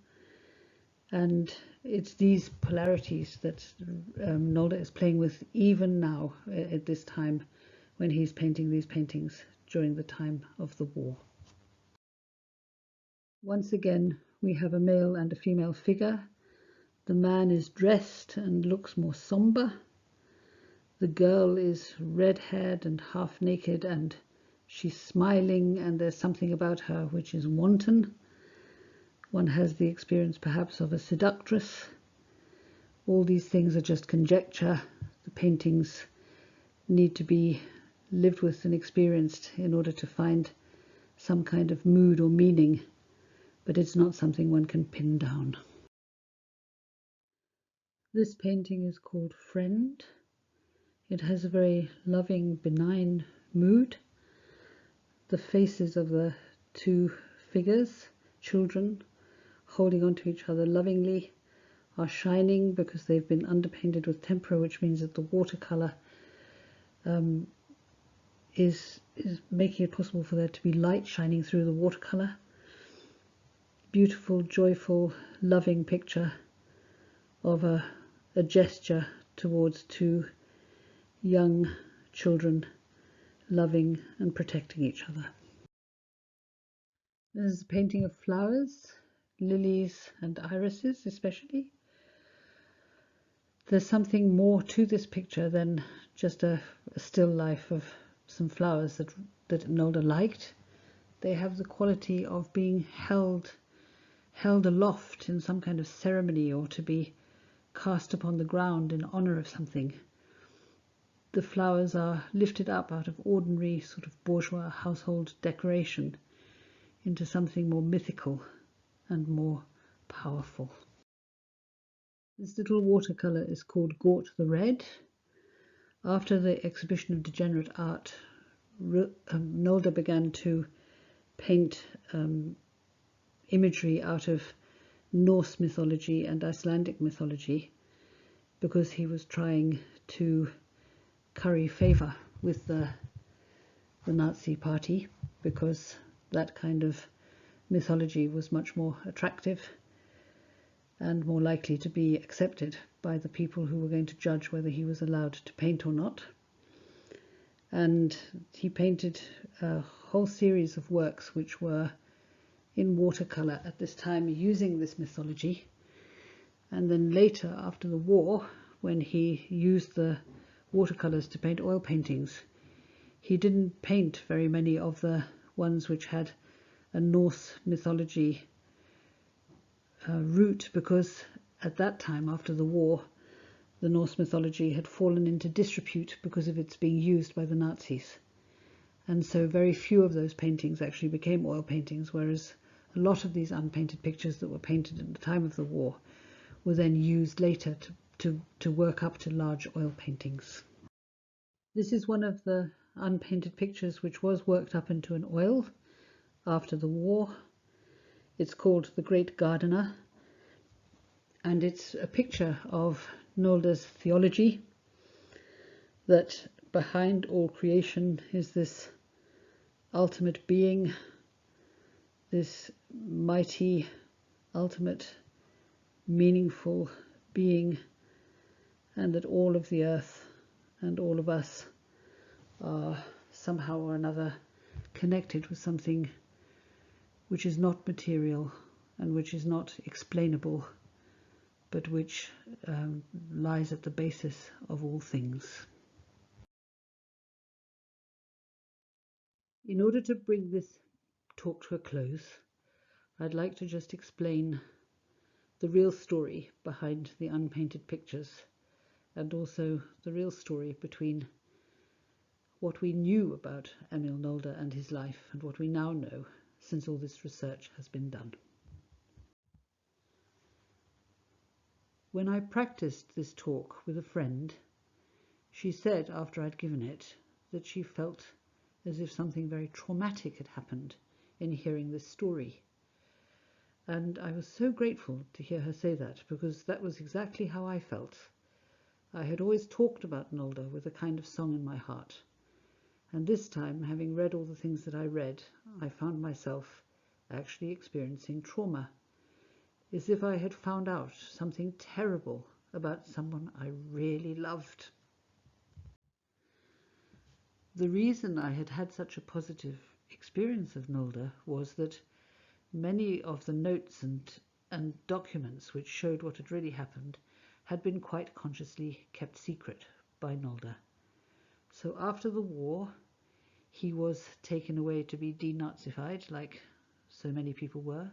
And it's these polarities that Nolde is playing with even now at this time when he's painting these paintings during the time of the war. Once again, we have a male and a female figure. The man is dressed and looks more somber. The girl is red-haired and half-naked, and she's smiling, and there's something about her which is wanton. One has the experience perhaps of a seductress. All these things are just conjecture. The paintings need to be lived with and experienced in order to find some kind of mood or meaning, but it's not something one can pin down. This painting is called Friend. It has a very loving, benign mood. The faces of the two figures, children, holding on to each other lovingly, are shining because they've been underpainted with tempera, which means that the watercolor is making it possible for there to be light shining through the watercolor. Beautiful, joyful, loving picture of a gesture towards two young children loving and protecting each other. This is a painting of flowers, lilies and irises especially. There's something more to this picture than just a still life of some flowers that Nolde liked. They have the quality of being held aloft in some kind of ceremony, or to be cast upon the ground in honor of something. The flowers are lifted up out of ordinary sort of bourgeois household decoration into something more mythical and more powerful. This little watercolour is called Gort the Red. After the exhibition of degenerate art, Nolde began to paint imagery out of Norse mythology and Icelandic mythology, because he was trying to curry favour with the Nazi party, because that kind of mythology was much more attractive and more likely to be accepted by the people who were going to judge whether he was allowed to paint or not. And he painted a whole series of works which were in watercolour at this time, using this mythology. And then later, after the war, when he used the watercolours to paint oil paintings, he didn't paint very many of the ones which had a Norse mythology root, because at that time, after the war, the Norse mythology had fallen into disrepute because of its being used by the Nazis. And so very few of those paintings actually became oil paintings, whereas a lot of these unpainted pictures that were painted at the time of the war were then used later to work up to large oil paintings. This is one of the unpainted pictures which was worked up into an oil after the war. It's called The Great Gardener, and it's a picture of Nolde's theology, that behind all creation is this ultimate being, this mighty, ultimate, meaningful being, and that all of the earth and all of us are somehow or another connected with something which is not material and which is not explainable, but which lies at the basis of all things. In order to bring this talk to a close, I'd like to just explain the real story behind the unpainted pictures, and also the real story between what we knew about Emil Nolde and his life and what we now know since all this research has been done. When I practiced this talk with a friend, she said after I'd given it that she felt as if something very traumatic had happened in hearing this story. And I was so grateful to hear her say that, because that was exactly how I felt. I had always talked about Nolde with a kind of song in my heart. And this time, having read all the things that I read, I found myself actually experiencing trauma, as if I had found out something terrible about someone I really loved. The reason I had had such a positive experience of Nolde was that many of the notes and documents which showed what had really happened had been quite consciously kept secret by Nolde. So after the war, he was taken away to be denazified, like so many people were,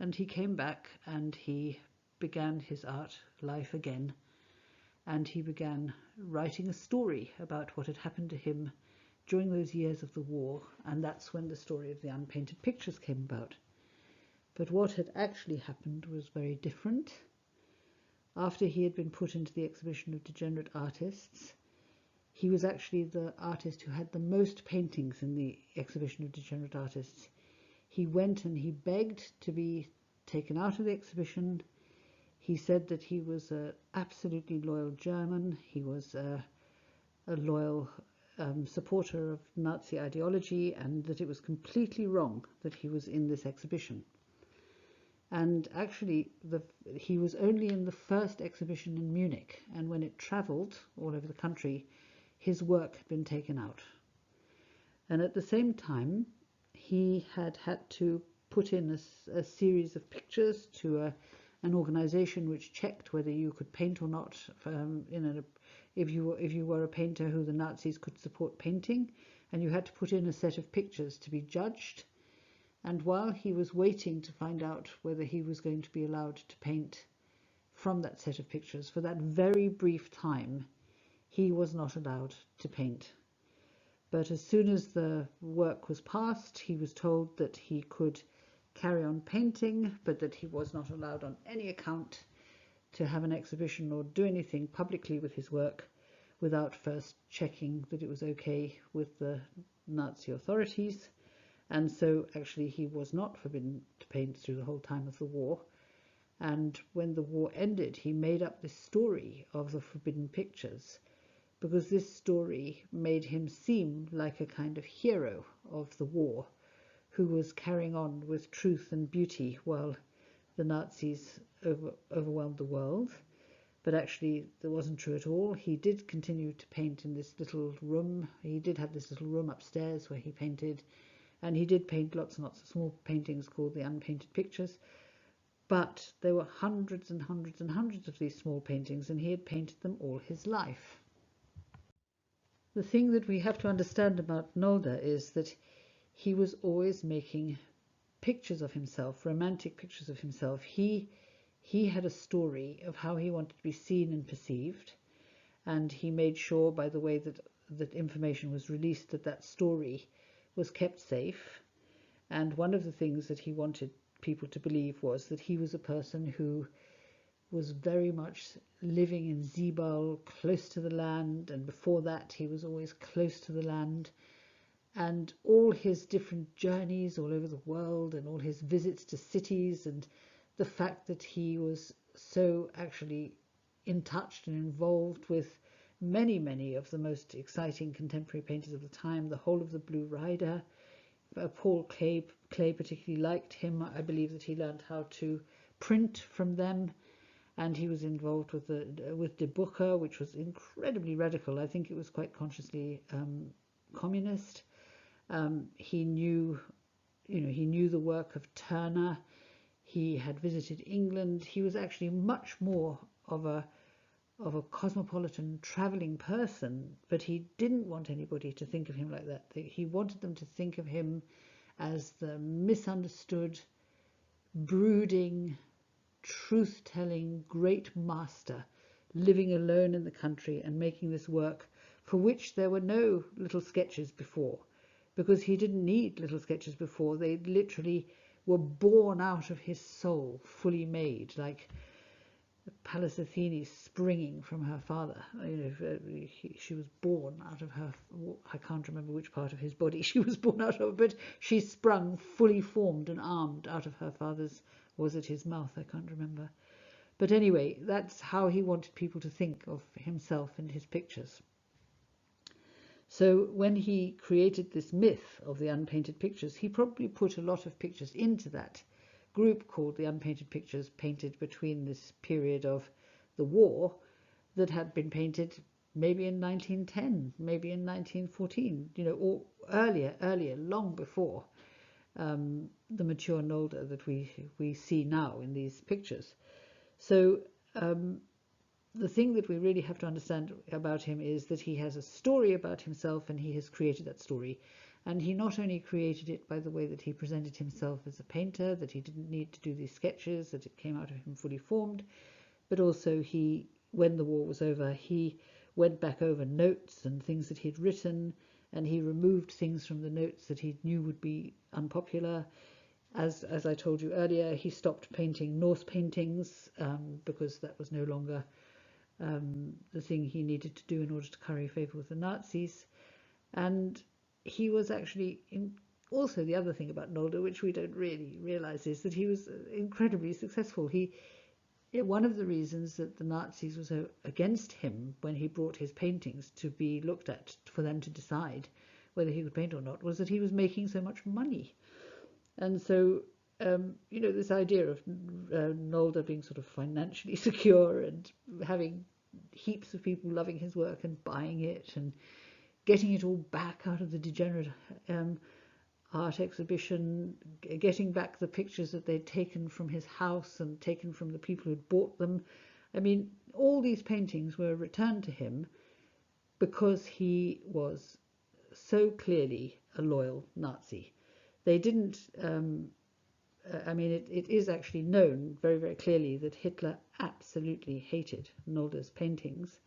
and he came back and he began his art life again, and he began writing a story about what had happened to him during those years of the war, and that's when the story of the unpainted pictures came about. But what had actually happened was very different. After he had been put into the exhibition of degenerate artists, he was actually the artist who had the most paintings in the exhibition of degenerate artists. He went and he begged to be taken out of the exhibition. He said that he was an absolutely loyal German. He was a loyal supporter of Nazi ideology, and that it was completely wrong that he was in this exhibition. And actually, he was only in the first exhibition in Munich, and when it travelled all over the country, his work had been taken out. And at the same time, he had to put in a series of pictures to an organization which checked whether you could paint or not, if you were a painter who the Nazis could support painting, and you had to put in a set of pictures to be judged. And while he was waiting to find out whether he was going to be allowed to paint from that set of pictures, for that very brief time, he was not allowed to paint. But as soon as the work was passed, he was told that he could carry on painting, but that he was not allowed on any account to have an exhibition or do anything publicly with his work without first checking that it was okay with the Nazi authorities. And so actually he was not forbidden to paint through the whole time of the war. And when the war ended, he made up this story of the forbidden pictures, because this story made him seem like a kind of hero of the war who was carrying on with truth and beauty while the Nazis overwhelmed the world. But actually that wasn't true at all. He did continue to paint in this little room. He did have this little room upstairs where he painted, and he did paint lots and lots of small paintings called the unpainted pictures. But there were hundreds and hundreds and hundreds of these small paintings, and he had painted them all his life. The thing that we have to understand about Nolde is that he was always making pictures of himself, romantic pictures of himself. He had a story of how he wanted to be seen and perceived, and he made sure by the way that information was released that that story was kept safe. And one of the things that he wanted people to believe was that he was a person who was very much living in Ziebel, close to the land, and before that he was always close to the land. And all his different journeys all over the world and all his visits to cities, and the fact that he was so actually in touch and involved with many, many of the most exciting contemporary painters of the time, the whole of the Blue Rider. Paul Klee particularly liked him. I believe that he learned how to print from them, and he was involved with Deborah, which was incredibly radical. I think it was quite consciously communist. He knew the work of Turner. He had visited England. He was actually much more of a cosmopolitan traveling person, but he didn't want anybody to think of him like that. He wanted them to think of him as the misunderstood, brooding, truth-telling great master living alone in the country and making this work for which there were no little sketches before, because he didn't need little sketches before. They literally were born out of his soul, fully made, like Pallas Athene springing from her father. She was born out of her, I can't remember which part of his body she was born out of, but she sprung fully formed and armed out of her father's, was it his mouth? I can't remember. But anyway, that's how he wanted people to think of himself and his pictures. So when he created this myth of the unpainted pictures, he probably put a lot of pictures into that group called the unpainted pictures, painted between this period of the war, that had been painted maybe in 1910, maybe in 1914, or earlier, long before the mature Nolde that we see now in these pictures. So the thing that we really have to understand about him is that he has a story about himself, and he has created that story. And he not only created it by the way that he presented himself as a painter, that he didn't need to do these sketches, that it came out of him fully formed, but also when the war was over, he went back over notes and things that he'd written, and he removed things from the notes that he knew would be unpopular. As I told you earlier, he stopped painting Norse paintings because that was no longer the thing he needed to do in order to curry favor with the Nazis. And he was actually, also the other thing about Nolde, which we don't really realize, is that he was incredibly successful. One of the reasons that the Nazis were so against him when he brought his paintings to be looked at for them to decide whether he could paint or not, was that he was making so much money. And so, this idea of Nolde being sort of financially secure and having heaps of people loving his work and buying it and getting it all back out of the degenerate art exhibition, getting back the pictures that they'd taken from his house and taken from the people who'd bought them. I mean, all these paintings were returned to him because he was so clearly a loyal Nazi. They didn't, it is actually known very, very clearly that Hitler absolutely hated Nolde's paintings.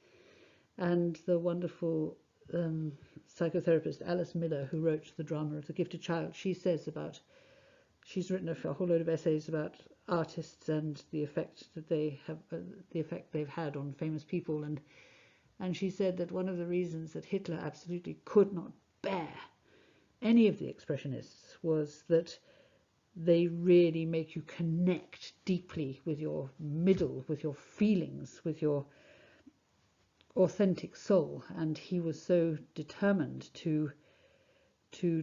And the wonderful psychotherapist Alice Miller, who wrote The Drama of the Gifted Child, she she's written a whole load of essays about artists and the effect that they have, the effect they've had on famous people, and she said that one of the reasons that Hitler absolutely could not bear any of the Expressionists was that they really make you connect deeply with your middle, with your feelings, with your authentic soul. And he was so determined to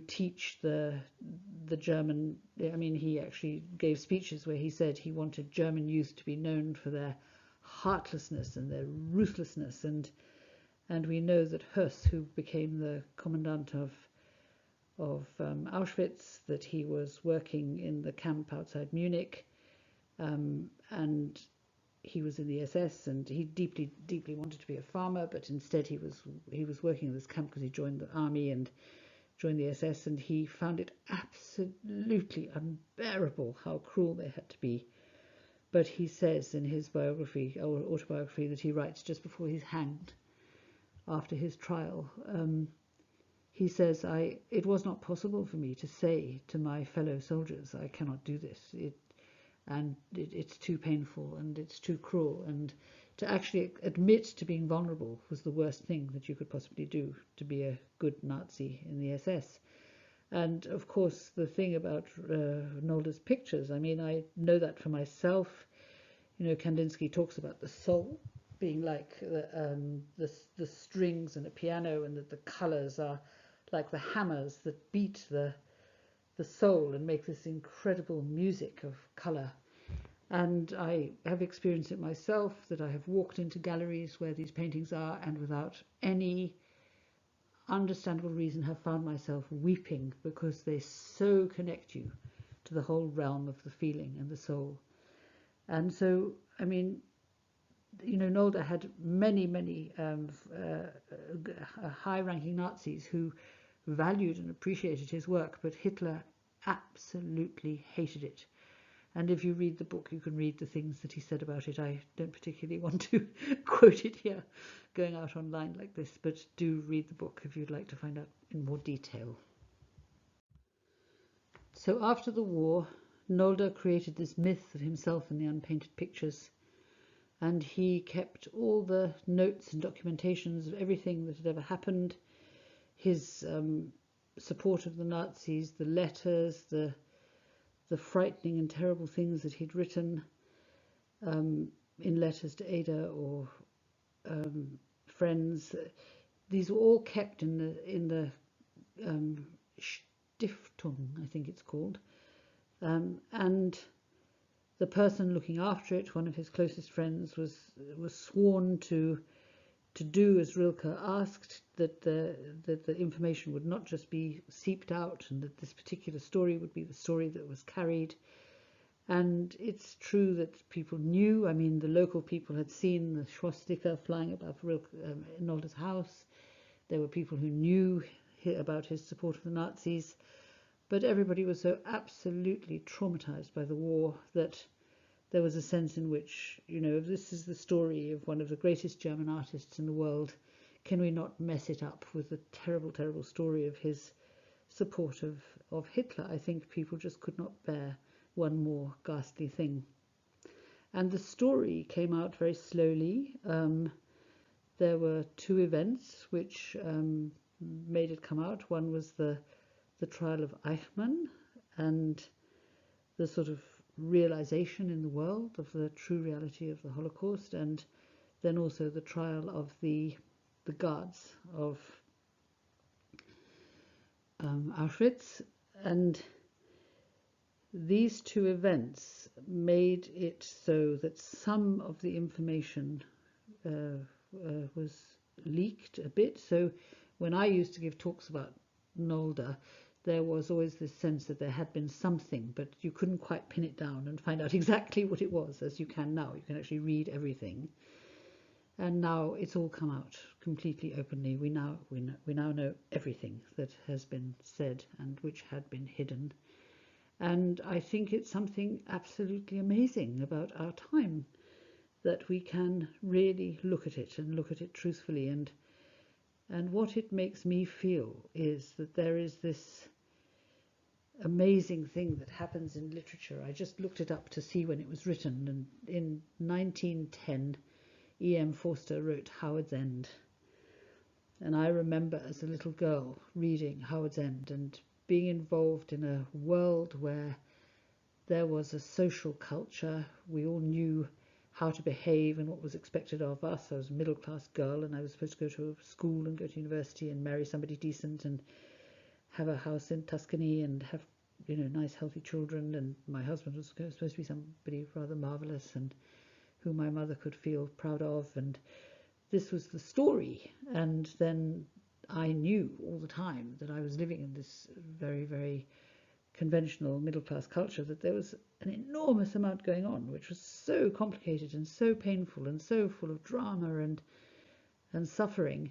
teach the German. I mean, he actually gave speeches where he said he wanted German youth to be known for their heartlessness and their ruthlessness. And we know that Höss, who became the commandant of Auschwitz, that he was working in the camp outside Munich, and he was in the SS, and he deeply wanted to be a farmer, but instead he was working in this camp because he joined the army and joined the SS, and he found it absolutely unbearable how cruel they had to be. But he says in his biography, or autobiography, that he writes just before he's hanged, after his trial, he says, it was not possible for me to say to my fellow soldiers, I cannot do this. It's too painful and it's too cruel. And to actually admit to being vulnerable was the worst thing that you could possibly do, to be a good Nazi in the SS. And of course, the thing about Nolde's pictures, I mean, I know that for myself. You know, Kandinsky talks about the soul being like the strings in a piano, and that the colors are like the hammers that beat the soul and make this incredible music of color. And I have experienced it myself, that I have walked into galleries where these paintings are, and without any understandable reason have found myself weeping, because they so connect you to the whole realm of the feeling and the soul. And so, I mean, you know, Nolde had many high-ranking Nazis who valued and appreciated his work, but Hitler absolutely hated it. And if you read the book, you can read the things that he said about it. I don't particularly want to quote it here, going out online like this, but do read the book if you'd like to find out in more detail. So after the war, Nolde created this myth of himself in the unpainted pictures, and he kept all the notes and documentations of everything that had ever happened, his support of the Nazis, the letters, the frightening and terrible things that he'd written in letters to Ada or friends. These were all kept in the Stiftung, I think it's called, and the person looking after it, one of his closest friends, was sworn to do as Rilke asked, that the information would not just be seeped out, and that this particular story would be the story that was carried. And it's true that people knew. I mean, the local people had seen the swastika flying above Nolde's house. There were people who knew about his support of the Nazis, but everybody was so absolutely traumatized by the war that there was a sense in which, you know, if this is the story of one of the greatest German artists in the world, can we not mess it up with the terrible, terrible story of his support of Hitler? I think people just could not bear one more ghastly thing. And the story came out very slowly. There were two events which made it come out. One was the trial of Eichmann, and the sort of realization in the world of the true reality of the Holocaust, and then also the trial of the guards of Auschwitz. And these two events made it so that some of the information was leaked a bit. So when I used to give talks about Nolde, there was always this sense that there had been something, but you couldn't quite pin it down and find out exactly what it was, as you can now. You can actually read everything. And now it's all come out completely openly. We now know everything that has been said and which had been hidden. And I think it's something absolutely amazing about our time, that we can really look at it and look at it truthfully. And what it makes me feel is that there is this amazing thing that happens in literature. I just looked it up to see when it was written, and in 1910, E.M. Forster wrote Howard's End. And I remember as a little girl reading Howard's End and being involved in a world where there was a social culture. We all knew how to behave and what was expected of us. I was a middle-class girl, and I was supposed to go to school and go to university and marry somebody decent and have a house in Tuscany and have, nice, healthy children. And my husband was supposed to be somebody rather marvelous and who my mother could feel proud of. And this was the story. And then I knew all the time that I was living in this very, very conventional middle-class culture, that there was an enormous amount going on, which was so complicated and so painful and so full of drama and suffering.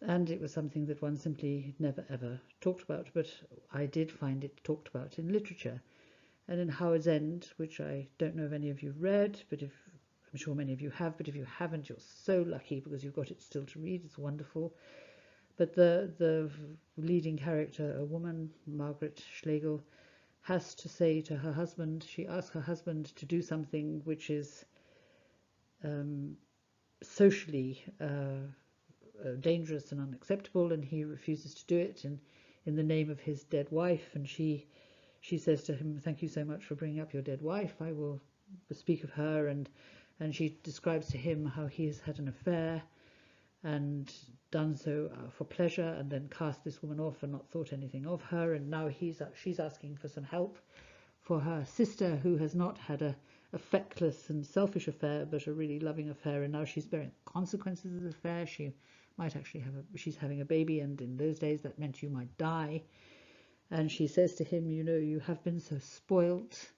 And it was something that one simply never ever talked about, but I did find it talked about in literature. And in Howard's End, which I don't know if any of you read, but I'm sure many of you have, but if you haven't, you're so lucky because you've got it still to read. It's wonderful. But the leading character, a woman, Margaret Schlegel, has to say to her husband, she asks her husband to do something which is socially dangerous and unacceptable, and he refuses to do it in the name of his dead wife. And she says to him, "Thank you so much for bringing up your dead wife. I will speak of her." And she describes to him how he has had an affair and done so for pleasure, and then cast this woman off and not thought anything of her. And now she's asking for some help for her sister, who has not had a feckless and selfish affair, but a really loving affair, and now she's bearing the consequences of the affair. She might actually she's having a baby, and in those days that meant you might die. And she says to him, "You have been so spoilt.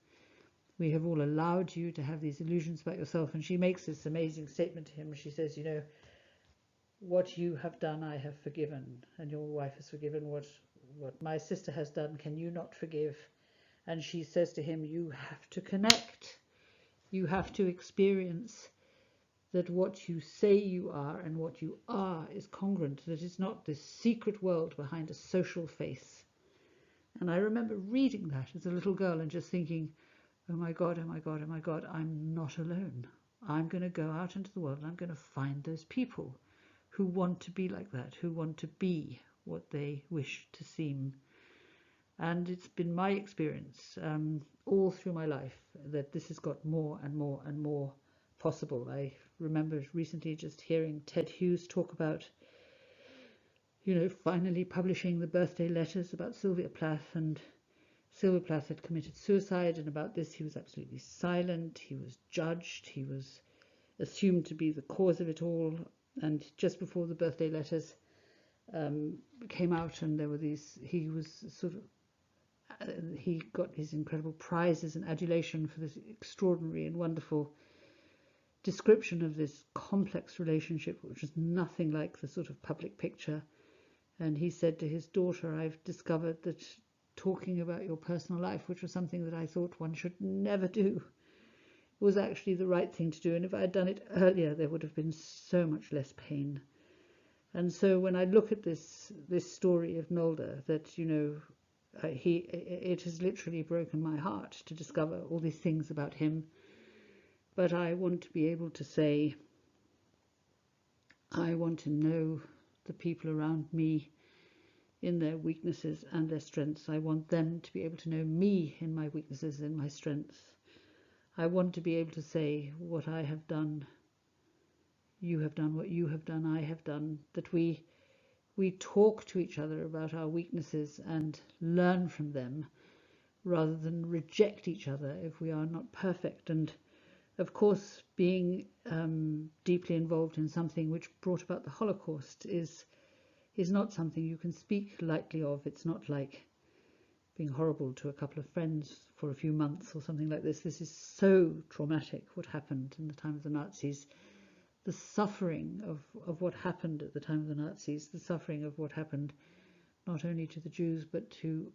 We have all allowed you to have these illusions about yourself." And she makes this amazing statement to him. She says, "What you have done, I have forgiven, and your wife has forgiven. What my sister has done, can you not forgive?" And she says to him, "You have to connect. You have to experience that what you say you are and what you are is congruent, that it's not this secret world behind a social face." And I remember reading that as a little girl and just thinking, oh my God, oh my God, oh my God, I'm not alone. I'm going to go out into the world and I'm going to find those people who want to be like that, who want to be what they wish to seem. And it's been my experience all through my life that this has got more and more and more possible. I remember recently just hearing Ted Hughes talk about, finally publishing the birthday letters about Sylvia Plath, and Sylvia Plath had committed suicide, and about this he was absolutely silent. He was judged. He was assumed to be the cause of it all. And just before the birthday letters came out, and there were these, he was sort of, he got his incredible prizes and adulation for this extraordinary and wonderful description of this complex relationship, which was nothing like the sort of public picture. And he said to his daughter, "I've discovered that talking about your personal life, which was something that I thought one should never do, was actually the right thing to do. And if I had done it earlier, there would have been so much less pain." And so when I look at this story of Nolde, that, it has literally broken my heart to discover all these things about him. But I want to be able to say, I want to know the people around me in their weaknesses and their strengths. I want them to be able to know me in my weaknesses and my strengths. I want to be able to say, what I have done, you have done, what you have done, I have done, that we talk to each other about our weaknesses and learn from them, rather than reject each other if we are not perfect. And of course, being deeply involved in something which brought about the Holocaust is not something you can speak lightly of. It's not like being horrible to a couple of friends for a few months or something like this. This is so traumatic, what happened in the time of the Nazis. The suffering of what happened at the time of the Nazis, the suffering of what happened not only to the Jews, but to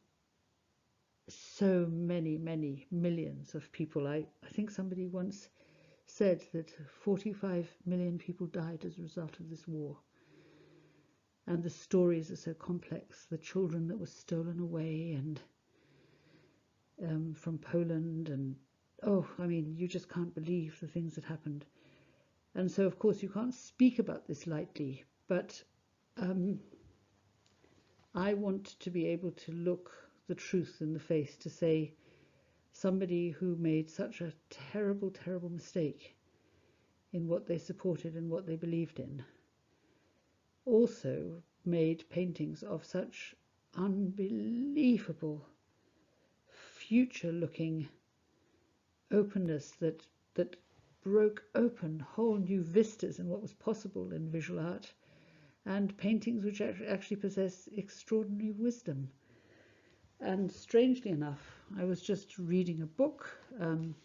so many, many millions of people. I think somebody once said that 45 million people died as a result of this war. And the stories are so complex. The children that were stolen away, and from Poland, and oh, I mean, you just can't believe the things that happened. And so, of course, you can't speak about this lightly, but I want to be able to look the truth in the face, to say somebody who made such a terrible, terrible mistake in what they supported and what they believed in also made paintings of such unbelievable future-looking openness that broke open whole new vistas in what was possible in visual art, and paintings which actually possess extraordinary wisdom. And strangely enough, I was just reading a book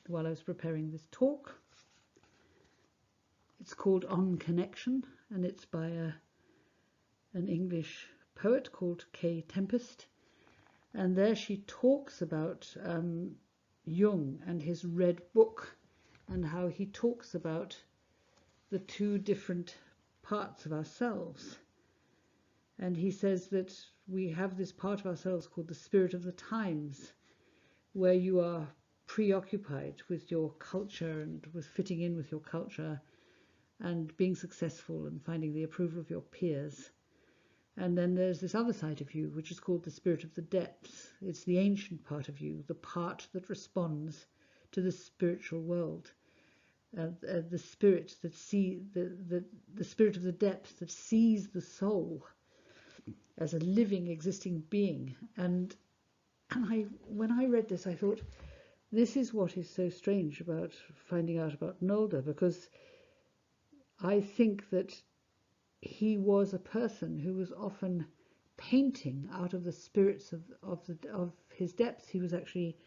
while I was preparing this talk. It's called On Connection, and it's by an English poet called Kay Tempest. And there she talks about Jung and his Red Book, and how he talks about the two different parts of ourselves. And he says that we have this part of ourselves called the spirit of the times, where you are preoccupied with your culture and with fitting in with your culture and being successful and finding the approval of your peers. And then there's this other side of you, which is called the spirit of the depths. It's the ancient part of you, the part that responds to the spiritual world. The spirit that the spirit of the depths that sees the soul as a living, existing being. And when I read this, I thought, this is what is so strange about finding out about Nolde, because I think that he was a person who was often painting out of the spirits of his depths. He was actually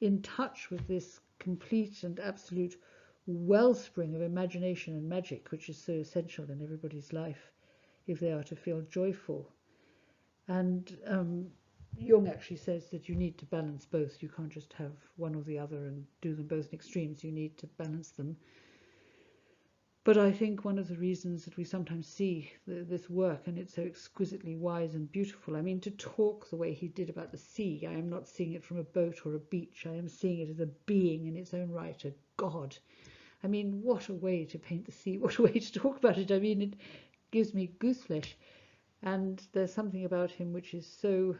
in touch with this complete and absolute wellspring of imagination and magic, which is so essential in everybody's life if they are to feel joyful. And Jung actually says that you need to balance both. You can't just have one or the other and do them both in extremes. You need to balance them. But I think one of the reasons that we sometimes see this work, and it's so exquisitely wise and beautiful, I mean, to talk the way he did about the sea, I am not seeing it from a boat or a beach. I am seeing it as a being in its own right, a god. I mean, what a way to paint the sea, what a way to talk about it. I mean, it gives me gooseflesh. And there's something about him which is so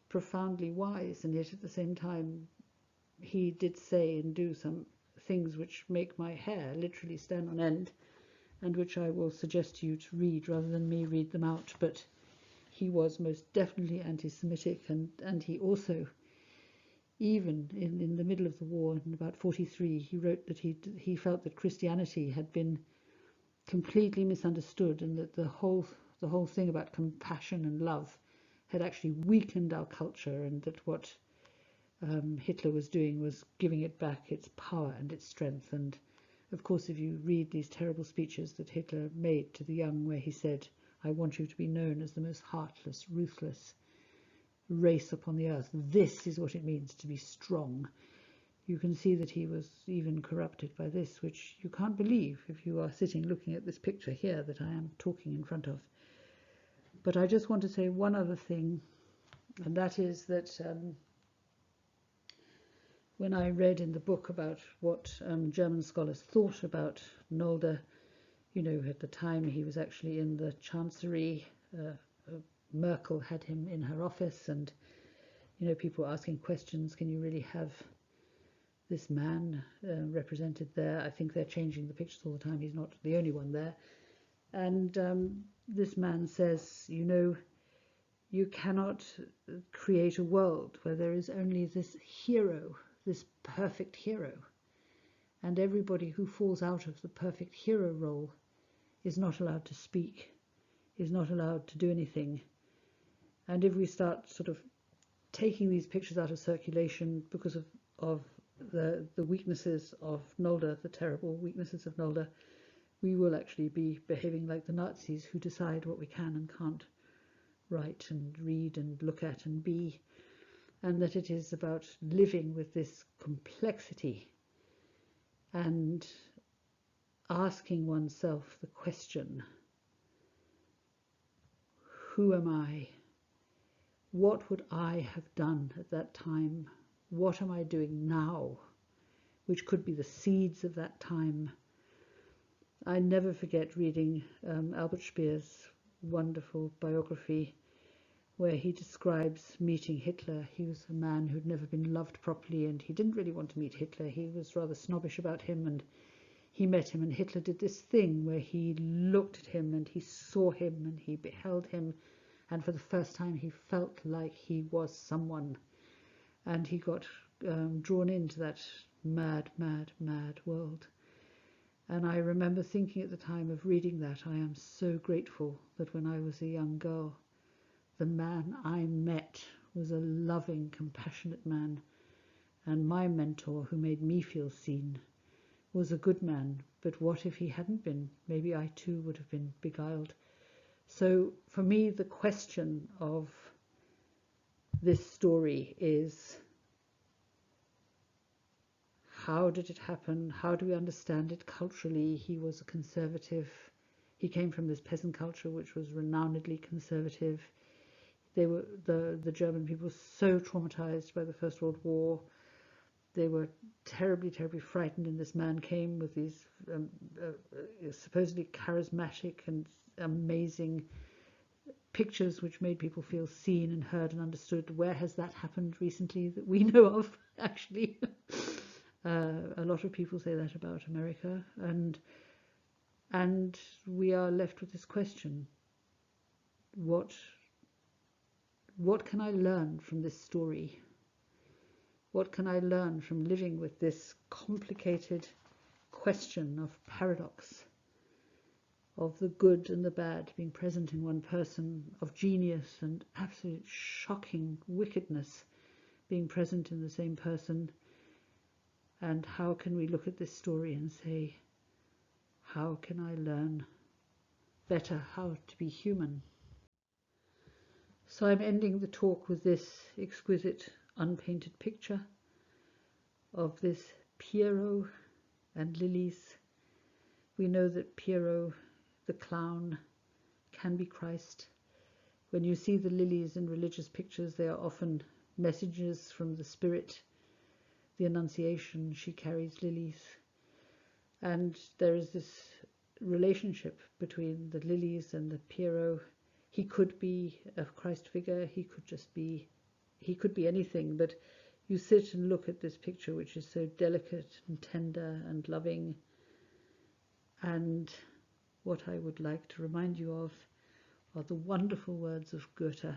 profoundly wise, and yet at the same time he did say and do some things which make my hair literally stand on end, and which I will suggest to you to read rather than me read them out. But he was most definitely anti-Semitic, and he also, even in the middle of the war in about 43, he wrote that he felt that Christianity had been completely misunderstood, and that the whole thing about compassion and love had actually weakened our culture, and that what Hitler was doing was giving it back its power and its strength. And of course, if you read these terrible speeches that Hitler made to the young, where he said, "I want you to be known as the most heartless, ruthless race upon the earth. This is what it means to be strong." You can see that he was even corrupted by this, which you can't believe if you are sitting looking at this picture here that I am talking in front of. But I just want to say one other thing, and that is that when I read in the book about what German scholars thought about Nolde, you know, at the time he was actually in the Chancery. Merkel had him in her office, and, you know, people were asking questions, can you really have this man represented there? I think they're changing the pictures all the time. He's not the only one there. And this man says, you know, you cannot create a world where there is only this hero, this perfect hero, and everybody who falls out of the perfect hero role is not allowed to speak, is not allowed to do anything. And if we start sort of taking these pictures out of circulation because of the weaknesses of Nolde, the terrible weaknesses of Nolde, we will actually be behaving like the Nazis, who decide what we can and can't write and read and look at and be, and that it is about living with this complexity and asking oneself the question, who am I? what would I have done at that time? What am I doing now? Which could be the seeds of that time. I never forget reading Albert Speer's wonderful biography, where he describes meeting Hitler. He was a man who'd never been loved properly, and he didn't really want to meet Hitler. He was rather snobbish about him, and he met him, and Hitler did this thing where he looked at him and he saw him and he beheld him, and for the first time he felt like he was someone, and he got drawn into that mad, mad, mad world. And I remember thinking at the time of reading that, I am so grateful that when I was a young girl, the man I met was a loving, compassionate man, and my mentor, who made me feel seen, was a good man. But what if he hadn't been? Maybe I too would have been beguiled. So for me, the question of this story is, how did it happen? How do we understand it culturally? He was a conservative. He came from this peasant culture, which was renownedly conservative. They were the German people were so traumatized by the First World War. They were terribly, terribly frightened, and this man came with these supposedly charismatic and amazing pictures which made people feel seen and heard and understood. Where has that happened recently that we know of, actually? A lot of people say that about America, and we are left with this question: what can I learn from this story? What can I learn from living with this complicated question of paradox, of the good and the bad being present in one person, of genius and absolute shocking wickedness being present in the same person? And how can we look at this story and say, how can I learn better how to be human? So I'm ending the talk with this exquisite unpainted picture of this Pierrot and lilies. We know that Pierrot, the clown, can be Christ. When you see the lilies in religious pictures, they are often messages from the Spirit. The Annunciation, she carries lilies. And there is this relationship between the lilies and the Pierrot. He could be a Christ figure, he could be anything, but you sit and look at this picture, which is so delicate and tender and loving. And what I would like to remind you of are the wonderful words of Goethe.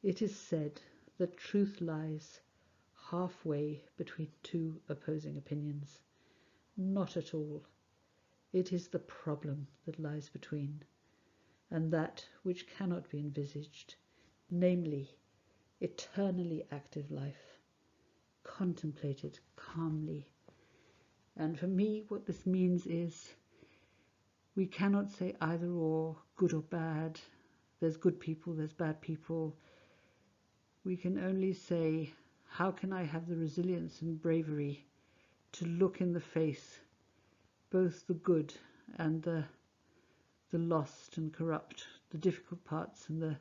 It is said that truth lies halfway between two opposing opinions. Not at all. It is the problem that lies between, and that which cannot be envisaged, namely, eternally active life, contemplated calmly. And for me, what this means is, we cannot say either or, good or bad. There's good people, there's bad people. We can only say, how can I have the resilience and bravery to look in the face both the good and the lost and corrupt, the difficult parts and the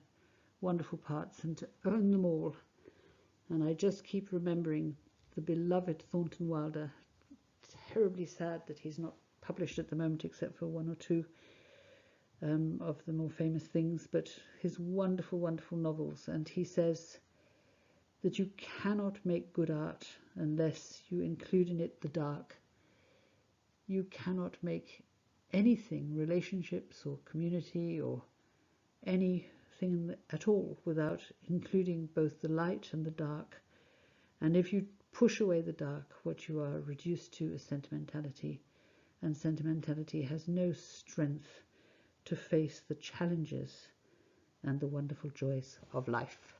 wonderful parts, and to own them all. And I just keep remembering the beloved Thornton Wilder. Terribly sad that he's not published at the moment, except for one or two of the more famous things, but his wonderful, wonderful novels. And he says that you cannot make good art unless you include in it the dark. You cannot make anything, relationships or community or anything at all, without including both the light and the dark. And if you push away the dark, what you are reduced to is sentimentality, and sentimentality has no strength to face the challenges and the wonderful joys of life.